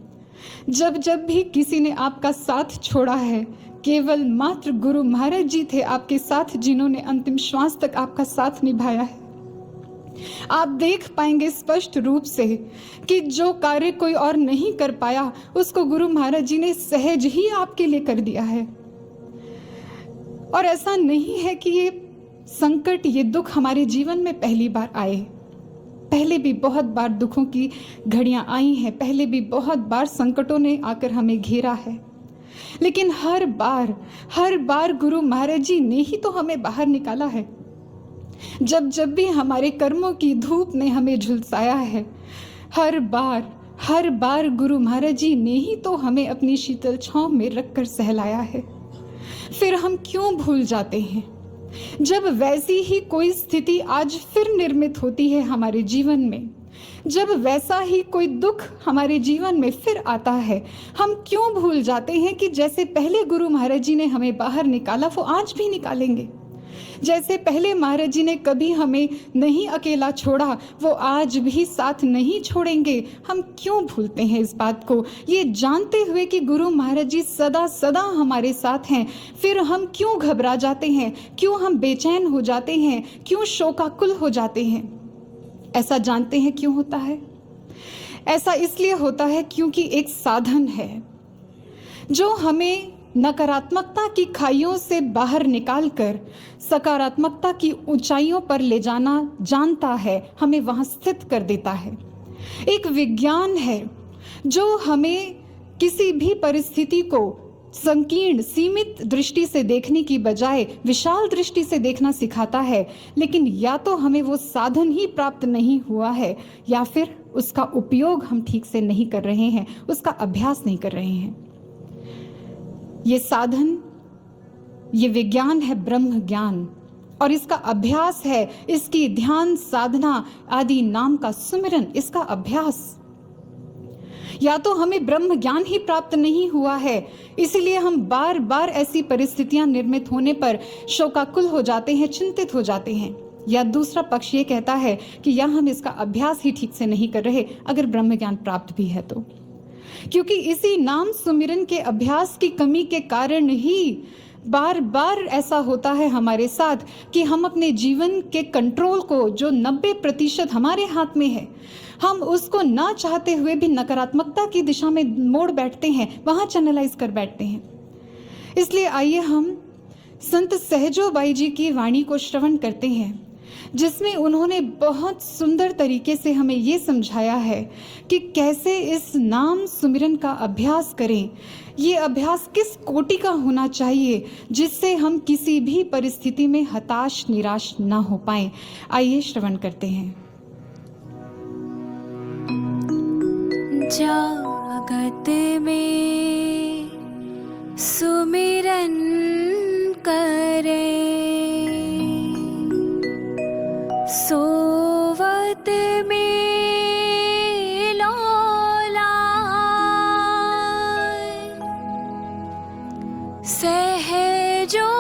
जब जब भी किसी ने आपका साथ छोड़ा है, केवल मात्र गुरु महाराज जी थे आपके साथ, जिन्होंने अंतिम श्वास तक आपका साथ निभाया है। आप देख पाएंगे स्पष्ट रूप से कि जो कार्य कोई और नहीं कर पाया, उसको गुरु महाराज जी ने सहज ही आपके लिए कर दिया है। और ऐसा नहीं है कि ये संकट, ये दुख हमारे जीवन में पहली बार आए। पहले भी बहुत बार दुखों की घड़ियां आई हैं, पहले भी बहुत बार संकटों ने आकर हमें घेरा है, लेकिन हर बार गुरु महाराज जी ने ही तो हमें बाहर निकाला है। जब जब भी हमारे कर्मों की धूप ने हमें झुलसाया है, हर बार गुरु महाराज जी ने ही तो हमें अपनी शीतल छांव में रखकर सहलाया है। फिर हम क्यों भूल जाते हैं? जब वैसी ही कोई स्थिति आज फिर निर्मित होती है हमारे जीवन में, जब वैसा ही कोई दुख हमारे जीवन में फिर आता है, हम क्यों भूल जाते हैं कि जैसे पहले गुरु महाराज जी ने हमें बाहर निकाला वो आज भी निकालेंगे। जैसे पहले महाराज जी ने कभी हमें नहीं अकेला छोड़ा, वो आज भी साथ नहीं छोड़ेंगे। हम क्यों भूलते हैं इस बात को, ये जानते हुए कि गुरु महाराज जी सदा सदा हमारे साथ हैं। फिर हम क्यों घबरा जाते हैं, क्यों हम बेचैन हो जाते हैं, क्यों शोकाकुल हो जाते हैं। ऐसा जानते हैं क्यों होता है? ऐसा इसलिए होता है क्योंकि एक साधन है जो हमें नकारात्मकता की खाइयों से बाहर निकालकर सकारात्मकता की ऊंचाइयों पर ले जाना जानता है, हमें वहां स्थित कर देता है। एक विज्ञान है जो हमें किसी भी परिस्थिति को संकीर्ण सीमित दृष्टि से देखने की बजाय विशाल दृष्टि से देखना सिखाता है। लेकिन या तो हमें वो साधन ही प्राप्त नहीं हुआ है या फिर उसका उपयोग हम ठीक से नहीं कर रहे हैं, उसका अभ्यास नहीं कर रहे हैं। ये साधन, ये विज्ञान है ब्रह्म ज्ञान, और इसका अभ्यास है इसकी ध्यान साधना आदि नाम का सुमिरन, इसका अभ्यास। या तो हमें ब्रह्म ज्ञान ही प्राप्त नहीं हुआ है, इसीलिए हम बार बार ऐसी परिस्थितियां निर्मित होने पर शोकाकुल हो जाते हैं, चिंतित हो जाते हैं। या दूसरा पक्ष ये कहता है कि या हम इसका अभ्यास ही ठीक से नहीं कर रहे, अगर ब्रह्म ज्ञान प्राप्त भी है तो। क्योंकि इसी नाम सुमिरन के अभ्यास की कमी के कारण ही बार बार ऐसा होता है हमारे साथ कि हम अपने जीवन के कंट्रोल को, जो 90% हमारे हाथ में है, हम उसको ना चाहते हुए भी नकारात्मकता की दिशा में मोड़ बैठते हैं, वहां चैनलाइज कर बैठते हैं। इसलिए आइए हम संत सहजो बाई जी की वाणी को श्रवण करते हैं, जिसमें उन्होंने बहुत सुंदर तरीके से हमें ये समझाया है कि कैसे इस नाम सुमिरन का अभ्यास करें। ये अभ्यास किस कोटि का होना चाहिए जिससे हम किसी भी परिस्थिति में हताश निराश ना हो पाएं। आइए श्रवण करते हैं। जागत में सुमिरन करे, सोवत में लोला, सहजो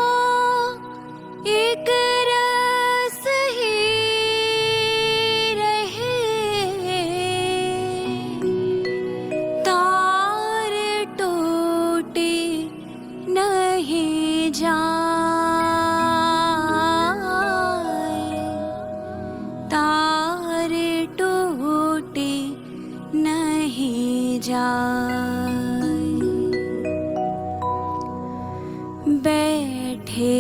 एक रस ही रहे, तार टूटे नहीं तार टूटे नहीं जाए। बैठे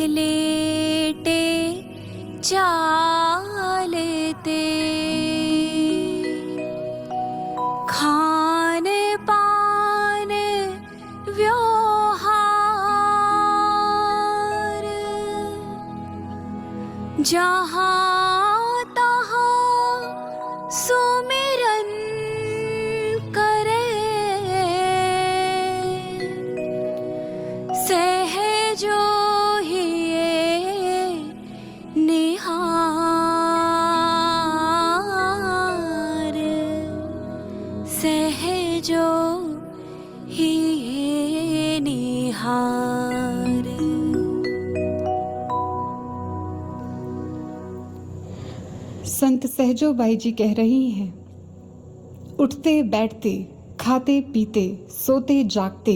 लेटे चालते, खान पान व्यवहार, जहाँ तहाँ सुमिरन करे, सहजो ही निहार, सहजो ही निहार। संत सहजो बाई जी कह रही हैं, उठते बैठते, खाते पीते, सोते जागते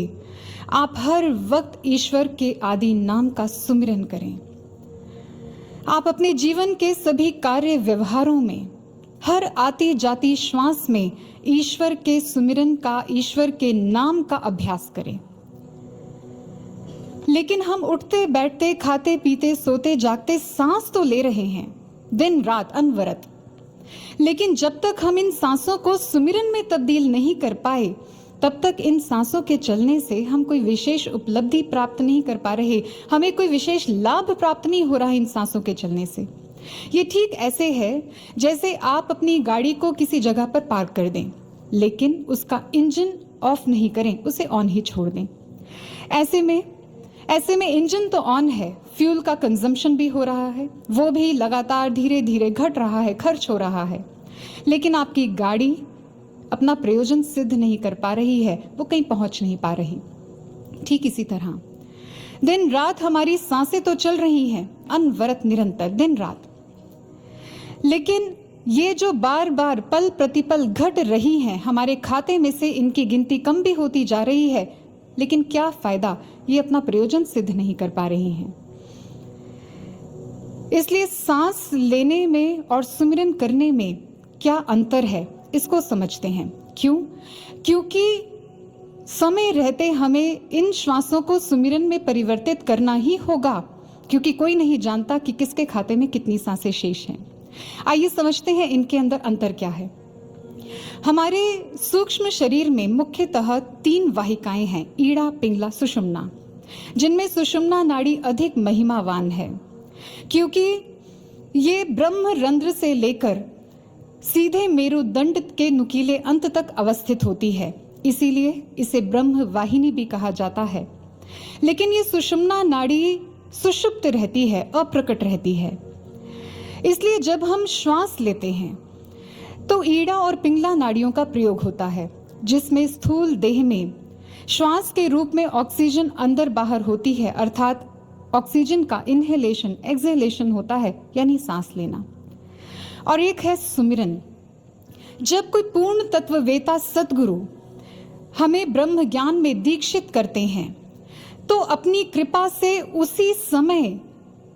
आप हर वक्त ईश्वर के आदि नाम का सुमिरन करें। आप अपने जीवन के सभी कार्य व्यवहारों में, हर आती जाती श्वास में ईश्वर के सुमिरन का, ईश्वर के नाम का अभ्यास करें। लेकिन हम उठते बैठते, खाते पीते, सोते जागते सांस तो ले रहे हैं दिन रात अनवरत, लेकिन जब तक हम इन सांसों को सुमिरन में तब्दील नहीं कर पाए, तब तक इन सांसों के चलने से हम कोई विशेष उपलब्धि प्राप्त नहीं कर पा रहे, हमें कोई विशेष लाभ प्राप्त नहीं हो रहा इन सांसों के चलने से। ये ठीक ऐसे है जैसे आप अपनी गाड़ी को किसी जगह पर पार्क कर दें, लेकिन उसका इंजन ऑफ नहीं करें, उसे ऑन ही छोड़ दें। ऐसे में ऐसे में इंजन तो ऑन है, फ्यूल का कंजम्पशन भी हो रहा है, वो भी लगातार धीरे धीरे घट रहा है, खर्च हो रहा है, लेकिन आपकी गाड़ी अपना प्रयोजन सिद्ध नहीं कर पा रही है, वो कहीं पहुंच नहीं पा रही। ठीक इसी तरह दिन रात हमारी सांसें तो चल रही हैं, अनवरत निरंतर दिन रात, लेकिन ये जो बार बार पल प्रतिपल घट रही हैं, हमारे खाते में से इनकी गिनती कम भी होती जा रही है, लेकिन क्या फायदा, ये अपना प्रयोजन सिद्ध नहीं कर पा रही हैं। इसलिए सांस लेने में और सुमिरन करने में क्या अंतर है, इसको समझते हैं। क्यों? क्योंकि समय रहते हमें इन श्वासों को सुमिरन में परिवर्तित करना ही होगा, क्योंकि कोई नहीं जानता कि किसके खाते में कितनी सांसें शेष हैं। आइए समझते हैं इनके अंदर अंतर क्या है। हमारे सूक्ष्म शरीर में मुख्यतः 3 वाहिकाएं हैं, ईड़ा, पिंगला, सुषुम्ना, जिनमें सुषुम्ना नाड़ी अधिक महिमावान है, क्योंकि ये ब्रह्म रंध्र से लेकर सीधे मेरुदंड के नुकीले अंत तक अवस्थित होती है, इसीलिए इसे ब्रह्म वाहिनी भी कहा जाता है। लेकिन ये सुषुम्ना नाड़ी सुषुप्त रहती है, अप्रकट रहती है। इसलिए जब हम श्वास लेते हैं तो ईड़ा और पिंगला नाड़ियों का प्रयोग होता है, जिसमें स्थूल देह में श्वास के रूप में ऑक्सीजन अंदर बाहर होती है, अर्थात ऑक्सीजन का इनहेलेशन एक्सहेलेशन होता है, यानी सांस लेना। और एक है सुमिरन। जब कोई पूर्ण तत्ववेता सद्गुरु हमें ब्रह्म ज्ञान में दीक्षित करते हैं तो अपनी कृपा से उसी समय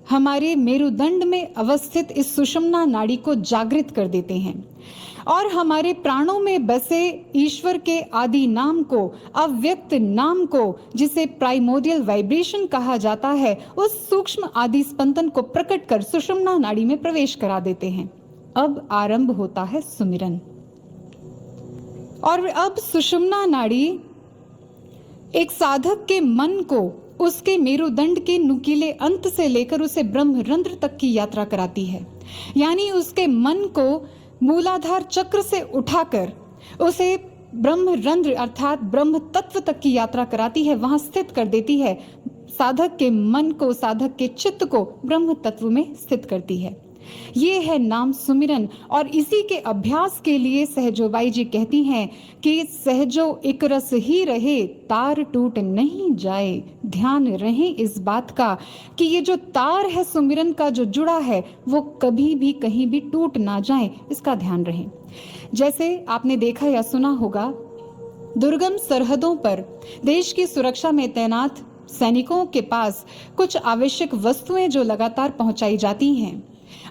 हमारे मेरुदंड में अवस्थित इस सुषुम्ना नाड़ी को जागृत कर देते हैं और हमारे प्राणों में बसे ईश्वर के आदि नाम को, अव्यक्त नाम को, जिसे प्राइमोडियल वाइब्रेशन कहा जाता है, उस सूक्ष्म आदि स्पंदन को प्रकट कर सुषुम्ना नाड़ी में प्रवेश करा देते हैं। अब आरंभ होता है सुमिरन। और अब सुषुम्ना नाड़ी एक साधक के मन को उसके मेरुदंड के नुकीले अंत से लेकर उसे ब्रह्मरंध्र तक की यात्रा कराती है, यानी उसके मन को मूलाधार चक्र से उठाकर उसे ब्रह्मरंध्र अर्थात ब्रह्म तत्व तक की यात्रा कराती है, वहां स्थित कर देती है। साधक के मन को, साधक के चित्त को ब्रह्म तत्व में स्थित करती है। ये है नाम सुमिरन। और इसी के अभ्यास के लिए सहजोबाई जी कहती हैं कि सहजो एक रस ही रहे, तार टूट नहीं जाए। ध्यान रहे इस बात का कि ये जो तार है सुमिरन का जो जुड़ा है, वो कभी भी कहीं भी टूट ना जाए, इसका ध्यान रहे। जैसे आपने देखा या सुना होगा, दुर्गम सरहदों पर देश की सुरक्षा में तैनात सैनिकों के पास कुछ आवश्यक वस्तुएं जो लगातार पहुंचाई जाती हैं।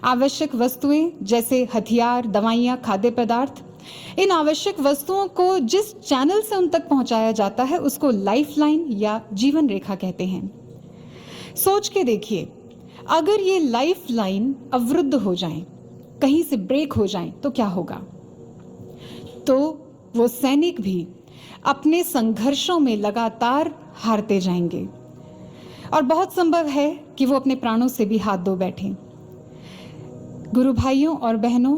आवश्यक वस्तुएं जैसे हथियार, दवाइयां, खाद्य पदार्थ, इन आवश्यक वस्तुओं को जिस चैनल से उन तक पहुंचाया जाता है उसको लाइफलाइन या जीवन रेखा कहते हैं। सोच के देखिए, अगर ये लाइफलाइन अवरुद्ध हो जाए, कहीं से ब्रेक हो जाए, तो क्या होगा? तो वो सैनिक भी अपने संघर्षों में लगातार हारते जाएंगे और बहुत संभव है कि वो अपने प्राणों से भी हाथ धो बैठें। गुरु भाइयों और बहनों,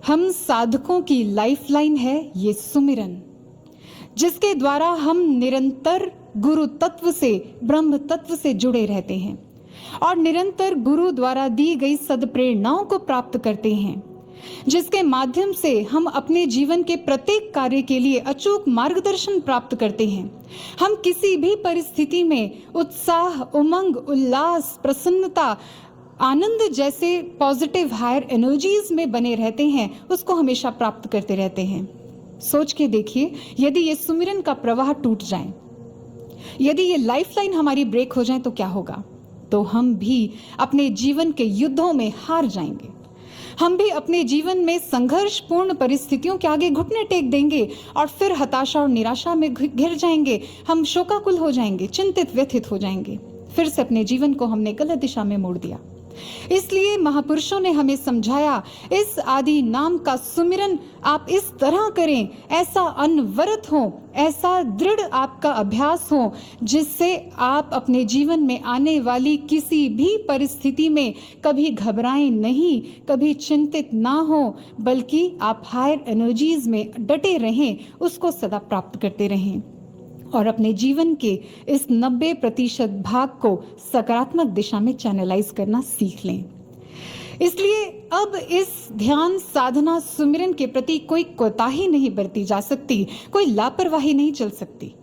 हम साधकों की लाइफलाइन है ये सुमिरन, जिसके द्वारा हम निरंतर गुरु तत्व से, ब्रह्म तत्व से जुड़े रहते हैं और निरंतर गुरु द्वारा दी गई सद्प्रेरणाओं को प्राप्त करते हैं, जिसके माध्यम से हम अपने जीवन के प्रत्येक कार्य के लिए अचूक मार्गदर्शन प्राप्त करते हैं। हम किसी भी परिस्थिति में उत्साह, उमंग, उल्लास, प्रसन्नता, आनंद जैसे पॉजिटिव हायर एनर्जीज में बने रहते हैं, उसको हमेशा प्राप्त करते रहते हैं। सोच के देखिए, यदि ये सुमिरन का प्रवाह टूट जाए, यदि ये लाइफलाइन हमारी ब्रेक हो जाए, तो क्या होगा? तो हम भी अपने जीवन के युद्धों में हार जाएंगे। हम भी अपने जीवन में संघर्षपूर्ण परिस्थितियों के आगे घुटने टेक देंगे और फिर हताशा और निराशा में घिर जाएंगे। हम शोकाकुल हो जाएंगे, चिंतित व्यथित हो जाएंगे। फिर से अपने जीवन को हमने गलत दिशा में मोड़ दिया। इसलिए महापुरुषों ने हमें समझाया, इस आदि नाम का सुमिरन आप इस तरह करें, ऐसा अनवरत हो, ऐसा दृढ़ आपका अभ्यास हो, जिससे आप अपने जीवन में आने वाली किसी भी परिस्थिति में कभी घबराएं नहीं, कभी चिंतित ना हो, बल्कि आप हायर एनर्जीज में डटे रहें, उसको सदा प्राप्त करते रहें। और अपने जीवन के इस 90% भाग को सकारात्मक दिशा में चैनलाइज करना सीख लें। इसलिए अब इस ध्यान साधना सुमिरन के प्रति कोई कोताही नहीं बरती जा सकती, कोई लापरवाही नहीं चल सकती।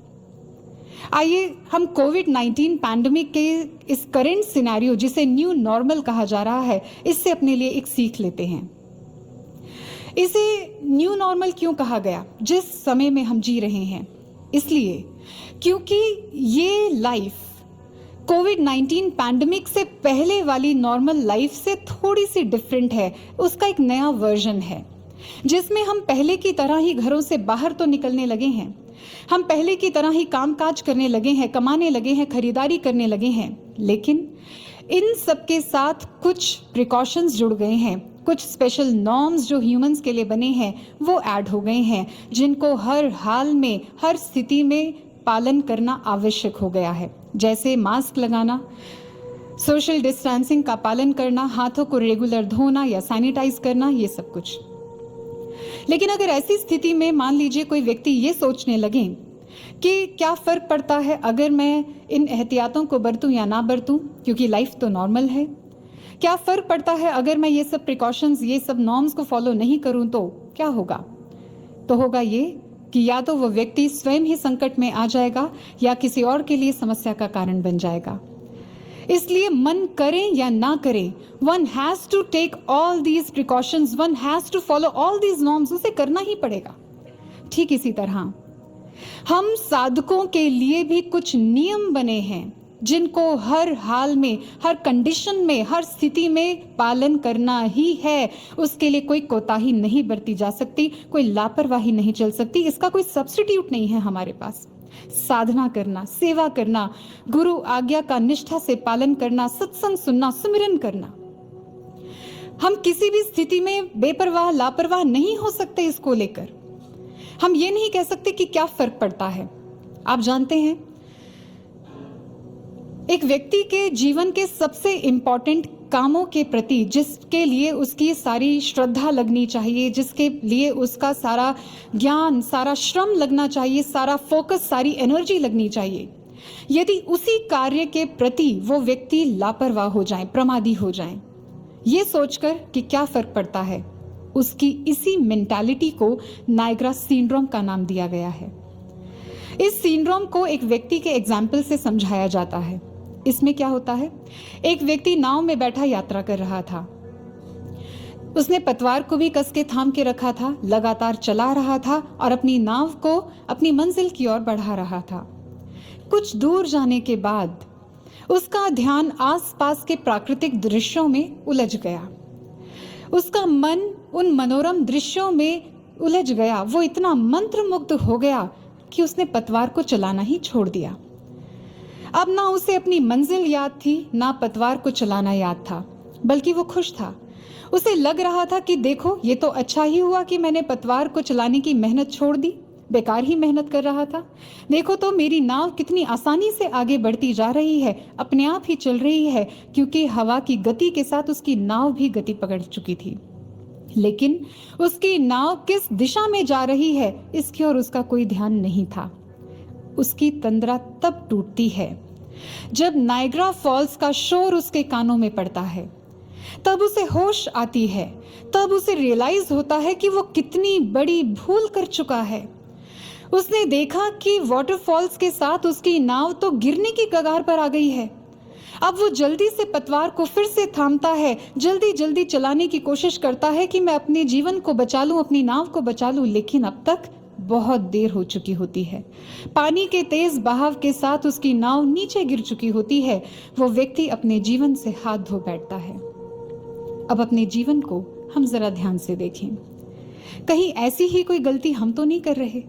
आइए हम कोविड-19 पैंडेमिक के इस करंट सिनेरियो, जिसे न्यू नॉर्मल कहा जा रहा है, इससे अपने लिए एक सीख लेते हैं। इसे न्यू नॉर्मल क्यों कहा गया? जिस समय में हम जी रहे हैं, इसलिए क्योंकि ये लाइफ कोविड-19 पैंडेमिक से पहले वाली नॉर्मल लाइफ से थोड़ी सी डिफरेंट है। उसका एक नया वर्जन है, जिसमें हम पहले की तरह ही घरों से बाहर तो निकलने लगे हैं, हम पहले की तरह ही कामकाज करने लगे हैं, कमाने लगे हैं, खरीदारी करने लगे हैं, लेकिन इन सब के साथ कुछ प्रिकॉशंस जुड़ गए हैं, कुछ स्पेशल नॉर्म्स जो ह्यूमंस के लिए बने हैं वो ऐड हो गए हैं, जिनको हर हाल में, हर स्थिति में पालन करना आवश्यक हो गया है। जैसे मास्क लगाना, सोशल डिस्टेंसिंग का पालन करना, हाथों को रेगुलर धोना या सैनिटाइज करना, ये सब कुछ। लेकिन अगर ऐसी स्थिति में मान लीजिए कोई व्यक्ति ये सोचने लगे कि क्या फर्क पड़ता है अगर मैं इन एहतियातों को बरतूं या ना बरतूं, क्योंकि लाइफ तो नॉर्मल है। क्या फर्क पड़ता है अगर मैं ये सब प्रिकॉशंस, ये सब नॉर्म्स को फॉलो नहीं करूं तो क्या होगा? तो होगा ये कि या तो वो व्यक्ति स्वयं ही संकट में आ जाएगा या किसी और के लिए समस्या का कारण बन जाएगा। इसलिए मन करें या ना करें, one has to take all these precautions, one has to follow all these norms, उसे करना ही पड़ेगा। ठीक इसी तरह हम साधकों के लिए भी कुछ नियम बने हैं, जिनको हर हाल में, हर कंडीशन में, हर स्थिति में पालन करना ही है। उसके लिए कोई कोताही नहीं बरती जा सकती, कोई लापरवाही नहीं चल सकती। इसका कोई सब्स्टिट्यूट नहीं है हमारे पास। साधना करना, सेवा करना, गुरु आज्ञा का निष्ठा से पालन करना, सत्संग सुनना, सुमिरन करना। हम किसी भी स्थिति में बेपरवाह, लापरवाह नहीं हो सकते। इसको लेकर हम ये नहीं कह सकते कि क्या फर्क पड़ता है। आप जानते हैं, एक व्यक्ति के जीवन के सबसे इंपॉर्टेंट कामों के प्रति, जिसके लिए उसकी सारी श्रद्धा लगनी चाहिए, जिसके लिए उसका सारा ज्ञान, सारा श्रम लगना चाहिए, सारा फोकस, सारी एनर्जी लगनी चाहिए, यदि उसी कार्य के प्रति वो व्यक्ति लापरवाह हो जाए, प्रमादी हो जाए, ये सोचकर कि क्या फर्क पड़ता है, उसकी इसी मेंटालिटी को नायग्रा सिंड्रोम का नाम दिया गया है। इस सिंड्रोम को एक व्यक्ति के एग्जाम्पल से समझाया जाता है। इसमें क्या होता है, एक व्यक्ति नाव में बैठा यात्रा कर रहा था। उसने पतवार को भी कस के थाम के रखा था, लगातार चला रहा था और अपनी नाव को अपनी मंजिल की ओर बढ़ा रहा था। कुछ दूर जाने के बाद उसका ध्यान आसपास के प्राकृतिक दृश्यों में उलझ गया। उसका मन उन मनोरम दृश्यों में उलझ गया। वो इतना मंत्रमुग्ध हो गया कि उसने पतवार को चलाना ही छोड़ दिया। अब ना उसे अपनी मंजिल याद थी, ना पतवार को चलाना याद था, बल्कि वो खुश था। उसे लग रहा था कि देखो, ये तो अच्छा ही हुआ कि मैंने पतवार को चलाने की मेहनत छोड़ दी, बेकार ही मेहनत कर रहा था। देखो तो मेरी नाव कितनी आसानी से आगे बढ़ती जा रही है, अपने आप ही चल रही है, क्योंकि हवा की गति के साथ उसकी नाव भी गति पकड़ चुकी थी। लेकिन उसकी नाव किस दिशा में जा रही है, इसकी ओर उसका कोई ध्यान नहीं था। उसकी तंद्रा तब टूटती है जब नायग्रा फॉल्स का शोर उसके कानों में पड़ता है। तब उसे होश आती है, तब उसे रियलाइज होता है कि वो कितनी बड़ी भूल कर चुका है। उसने देखा कि वाटरफॉल्स के साथ उसकी नाव तो गिरने की कगार पर आ गई है। अब वो जल्दी से पतवार को फिर से थामता है, जल्दी जल्दी चलाने की कोशिश करता है कि मैं अपने जीवन को बचा लूं, अपनी नाव को बचा लूं, लेकिन अब तक बहुत देर हो चुकी होती है। पानी के तेज बहाव के साथ उसकी नाव नीचे गिर चुकी होती है। वो व्यक्ति अपने जीवन से हाथ धो बैठता है। अब अपने जीवन को हम जरा ध्यान से देखें। कहीं ऐसी ही कोई गलती हम तो नहीं कर रहे?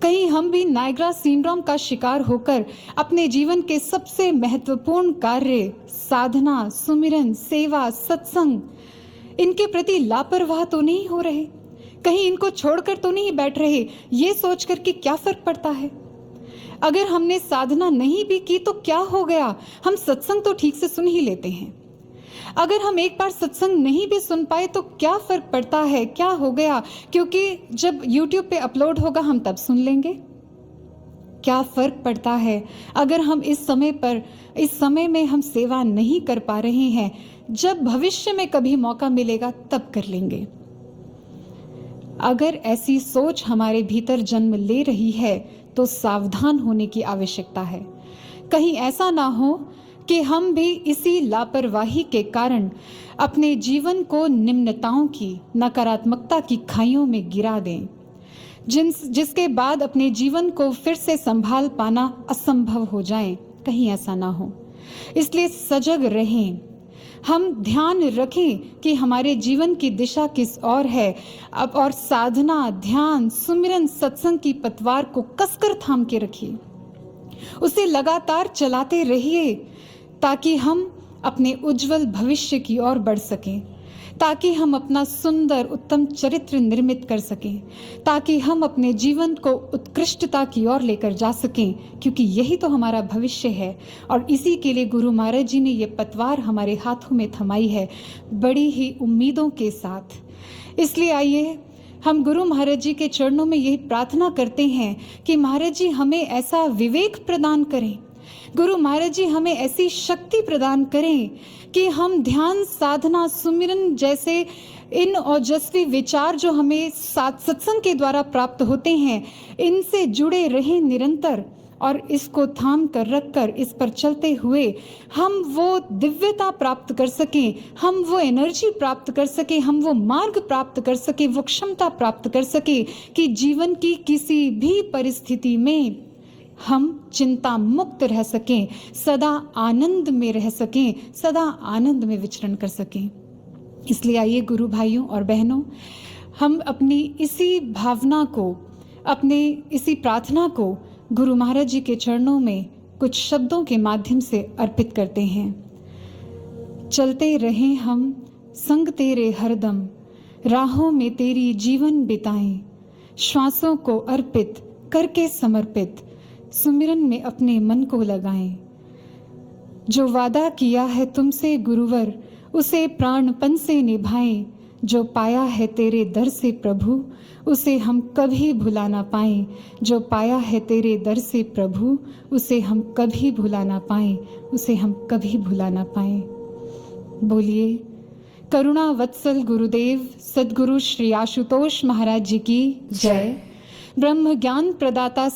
कहीं हम भी नायग्रा सिंड्रोम का शिकार होकर अपने जीवन के सबसे महत्वपूर्ण कार्य, साधना, सुमिरन, सेवा, सत्संग, इनके प्रति लापरवाह तो नहीं हो रहे? कहीं इनको छोड़कर तो नहीं बैठ रहे, ये सोचकर कि क्या फर्क पड़ता है? अगर हमने साधना नहीं भी की तो क्या हो गया, हम सत्संग तो ठीक से सुन ही लेते हैं। अगर हम एक बार सत्संग नहीं भी सुन पाए तो क्या फर्क पड़ता है, क्या हो गया, क्योंकि जब YouTube पे अपलोड होगा हम तब सुन लेंगे। क्या फर्क पड़ता है अगर हम इस समय में हम सेवा नहीं कर पा रहे हैं, जब भविष्य में कभी मौका मिलेगा तब कर लेंगे। अगर ऐसी सोच हमारे भीतर जन्म ले रही है तो सावधान होने की आवश्यकता है। कहीं ऐसा ना हो कि हम भी इसी लापरवाही के कारण अपने जीवन को निम्नताओं की, नकारात्मकता की खाइयों में गिरा दें, जिसके बाद अपने जीवन को फिर से संभाल पाना असंभव हो जाए। कहीं ऐसा ना हो, इसलिए सजग रहें। हम ध्यान रखें कि हमारे जीवन की दिशा किस ओर है, और साधना, ध्यान, सुमिरन, सत्संग की पतवार को कसकर थाम के रखिए। उसे लगातार चलाते रहिए ताकि हम अपने उज्जवल भविष्य की ओर बढ़ सकें, ताकि हम अपना सुंदर उत्तम चरित्र निर्मित कर सकें, ताकि हम अपने जीवन को उत्कृष्टता की ओर लेकर जा सकें, क्योंकि यही तो हमारा भविष्य है। और इसी के लिए गुरु महाराज जी ने ये पतवार हमारे हाथों में थमाई है, बड़ी ही उम्मीदों के साथ। इसलिए आइए हम गुरु महाराज जी के चरणों में यही प्रार्थना करते हैं कि महाराज जी हमें ऐसा विवेक प्रदान करें, गुरु महाराज जी हमें ऐसी शक्ति प्रदान करें कि हम ध्यान, साधना, सुमिरन जैसे इन ओजस्वी विचार जो हमें सत्संग के द्वारा प्राप्त होते हैं, इनसे जुड़े रहें निरंतर, और इसको थाम कर रख कर इस पर चलते हुए हम वो दिव्यता प्राप्त कर सकें, हम वो एनर्जी प्राप्त कर सकें, हम वो मार्ग प्राप्त कर सकें, वो क्षमता प्राप्त कर सकें कि जीवन की किसी भी परिस्थिति में हम चिंता मुक्त रह सकें, सदा आनंद में रह सकें, सदा आनंद में विचरण कर सकें। इसलिए आइए गुरु भाइयों और बहनों, हम अपनी इसी भावना को, अपने इसी प्रार्थना को गुरु महाराज जी के चरणों में कुछ शब्दों के माध्यम से अर्पित करते हैं। चलते रहें हम संग तेरे हरदम, राहों में तेरी जीवन बिताएं, श्वासों को अर्पित करके समर्पित, सुमिरन में अपने मन को लगाएं। जो वादा किया है तुमसे गुरुवर, उसे प्राणपन से निभाएं। जो पाया है तेरे दर से प्रभु, उसे हम कभी भुला ना पाएं। जो पाया है तेरे दर से प्रभु, उसे हम कभी भुला ना पाएं, उसे हम कभी भुला ना पाएं। बोलिए करुणा वत्सल गुरुदेव सद्गुरु श्री आशुतोष महाराज जी की जय। ब्रह्म ज्ञान प्रदाता